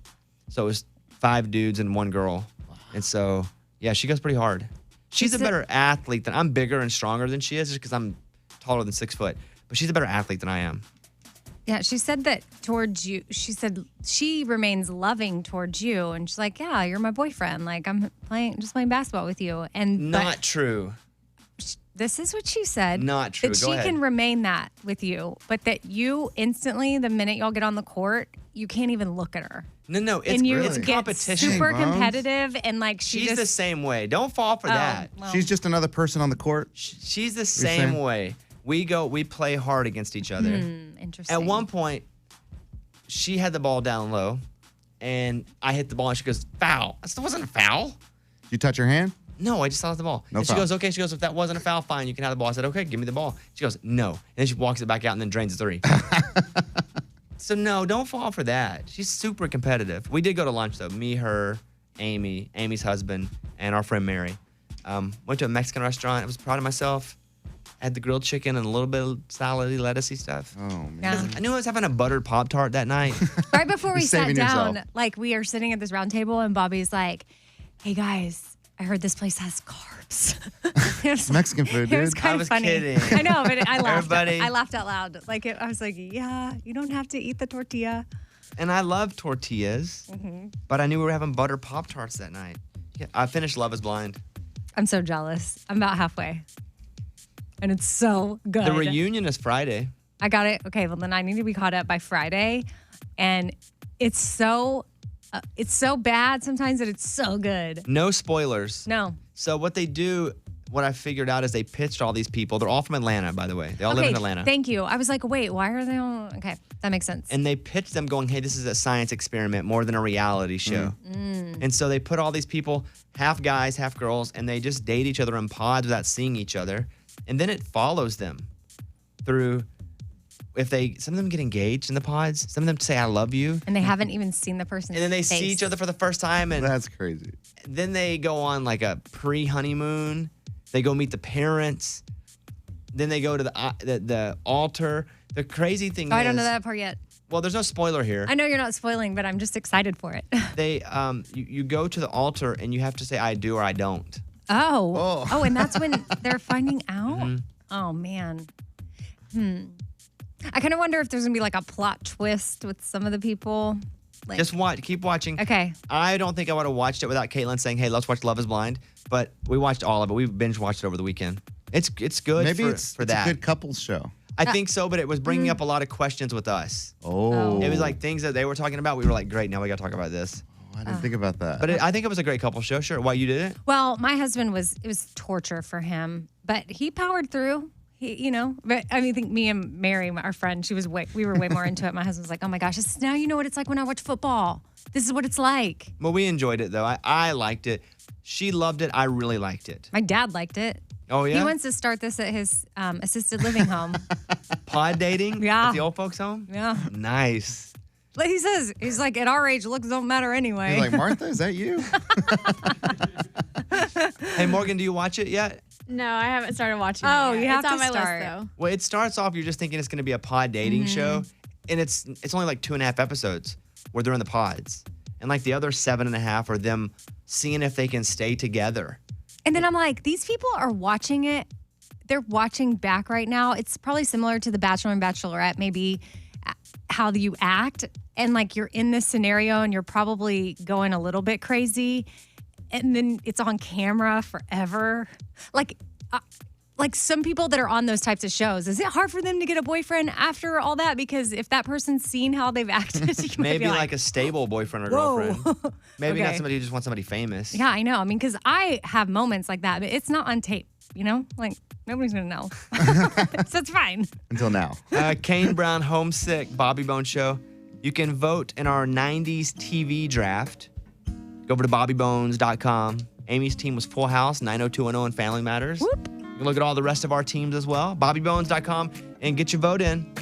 So it was 5 dudes and 1 girl. And so, yeah, she goes pretty hard. She's a better athlete than I'm bigger and stronger than she is just because I'm taller than 6 foot. But she's a better athlete than I am. Yeah, she said that towards you. She said she remains loving towards you, and she's like, "Yeah, you're my boyfriend. Like I'm just playing basketball with you." And Not true. This is what she said. Not true. That Go she ahead. can remain that with you, but that you instantly, the minute y'all get on the court, you can't even look at her. No, it's And you it's get competition. super competitive, and like She's the same way. Don't fall for that. well. She's just another person on the court. She's the same saying? way. We play hard against each other. Interesting. At one point, she had the ball down low, and I hit the ball, and she goes, foul. I said, that wasn't a foul. You touch her hand? No, I just saw the ball. No and she foul. goes, okay. She goes, if that wasn't a foul, fine, you can have the ball. I said, okay, give me the ball. She goes, no. And then she walks it back out and then drains the 3. So no, don't fall for that. She's super competitive. We did go to lunch though. Me, her, Amy, Amy's husband, and our friend Mary. Went to a Mexican restaurant. I was proud of myself. Had the grilled chicken and a little bit of salad-y, lettucey stuff. Oh, man. Yeah. I knew I was having a buttered Pop-tart that night. Right before we You're sat saving down, yourself. like we are sitting at this round table, and Bobby's like, "Hey guys, I heard this place has carbs." It was Mexican food, It was dude. kind I of was funny. kidding. I know, but I laughed. Everybody- I laughed out loud. Like I was like, "Yeah, you don't have to eat the tortilla." And I love tortillas, but I knew we were having butter Pop-Tarts that night. Yeah, I finished Love is Blind. I'm so jealous. I'm about halfway, and it's so good. The reunion is Friday. I got it. Okay, well then I need to be caught up by Friday, and it's so bad sometimes that it's so good. No spoilers. No. So what they do, what I figured out is they pitched all these people. They're all from Atlanta, by the way. They all live in Atlanta. Thank you. I was like, wait, why are they all? Okay, that makes sense. And they pitched them going, hey, this is a science experiment more than a reality show. And so they put all these people, half guys, half girls, and they just date each other in pods without seeing each other. And then it follows them through, some of them get engaged in the pods, some of them say, I love you. And they haven't even seen the person. And then they see each other for the first time. And That's crazy. then they go on like a pre-honeymoon. They go meet the parents. Then they go to the altar. The crazy thing is, I don't know that part yet. Well, there's no spoiler here. I know you're not spoiling, but I'm just excited for it. They you go to the altar and you have to say I do or I don't. Oh, and that's when they're finding out? Oh, man. I kind of wonder if there's going to be like a plot twist with some of the people. Like, Just keep watching. Okay. I don't think I would have watched it without Caitlin saying, hey, let's watch Love is Blind. But we watched all of it. We binge watched it over the weekend. It's good Maybe for it's that. a good couples show. I think so, but it was bringing up a lot of questions with us. Oh. It was like things that they were talking about. We were like, great, now we got to talk about this. I didn't think about that. But I think it was a great couple show. Sure. Why you did it? Well, my husband it was torture for him, but he powered through. But I mean, I think me and Mary, our friend, we were way more into it. My husband's like, oh my gosh, this is, now you know what it's like when I watch football. This is what it's like. Well, we enjoyed it, though. I liked it. She loved it. I really liked it. My dad liked it. Oh, yeah? He wants to start this at his assisted living home. Pod dating? Yeah. At the old folks' home? Yeah. Nice. Like he says, he's like, at our age, looks don't matter anyway. He's like, Martha, is that you? Hey, Morgan, do you watch it yet? No, I haven't started watching Oh, it yet. you have it's to on my start. list, though. Well, it starts off, you're just thinking it's going to be a pod dating show. And it's only like 2.5 episodes where they're in the pods. And like the other 7.5 are them seeing if they can stay together. And then I'm like, these people are watching it. They're watching back right now. It's probably similar to The Bachelor and Bachelorette, maybe how you act. And like you're in this scenario and you're probably going a little bit crazy. And then it's on camera forever. Like some people that are on those types of shows, is it hard for them to get a boyfriend after all that? Because if that person's seen how they've acted, you might Maybe be like a stable boyfriend or Whoa. girlfriend. Maybe not Okay. somebody who just wants somebody famous. Yeah, I know. I mean, because I have moments like that, but it's not on tape, Like, nobody's going to know. So it's fine. Until now. Kane Brown, Homesick, Bobby Bone Show. You can vote in our 90s TV draft. Go over to bobbybones.com. Amy's team was Full House, 90210, and Family Matters. Whoop. You can look at all the rest of our teams as well. bobbybones.com and get your vote in.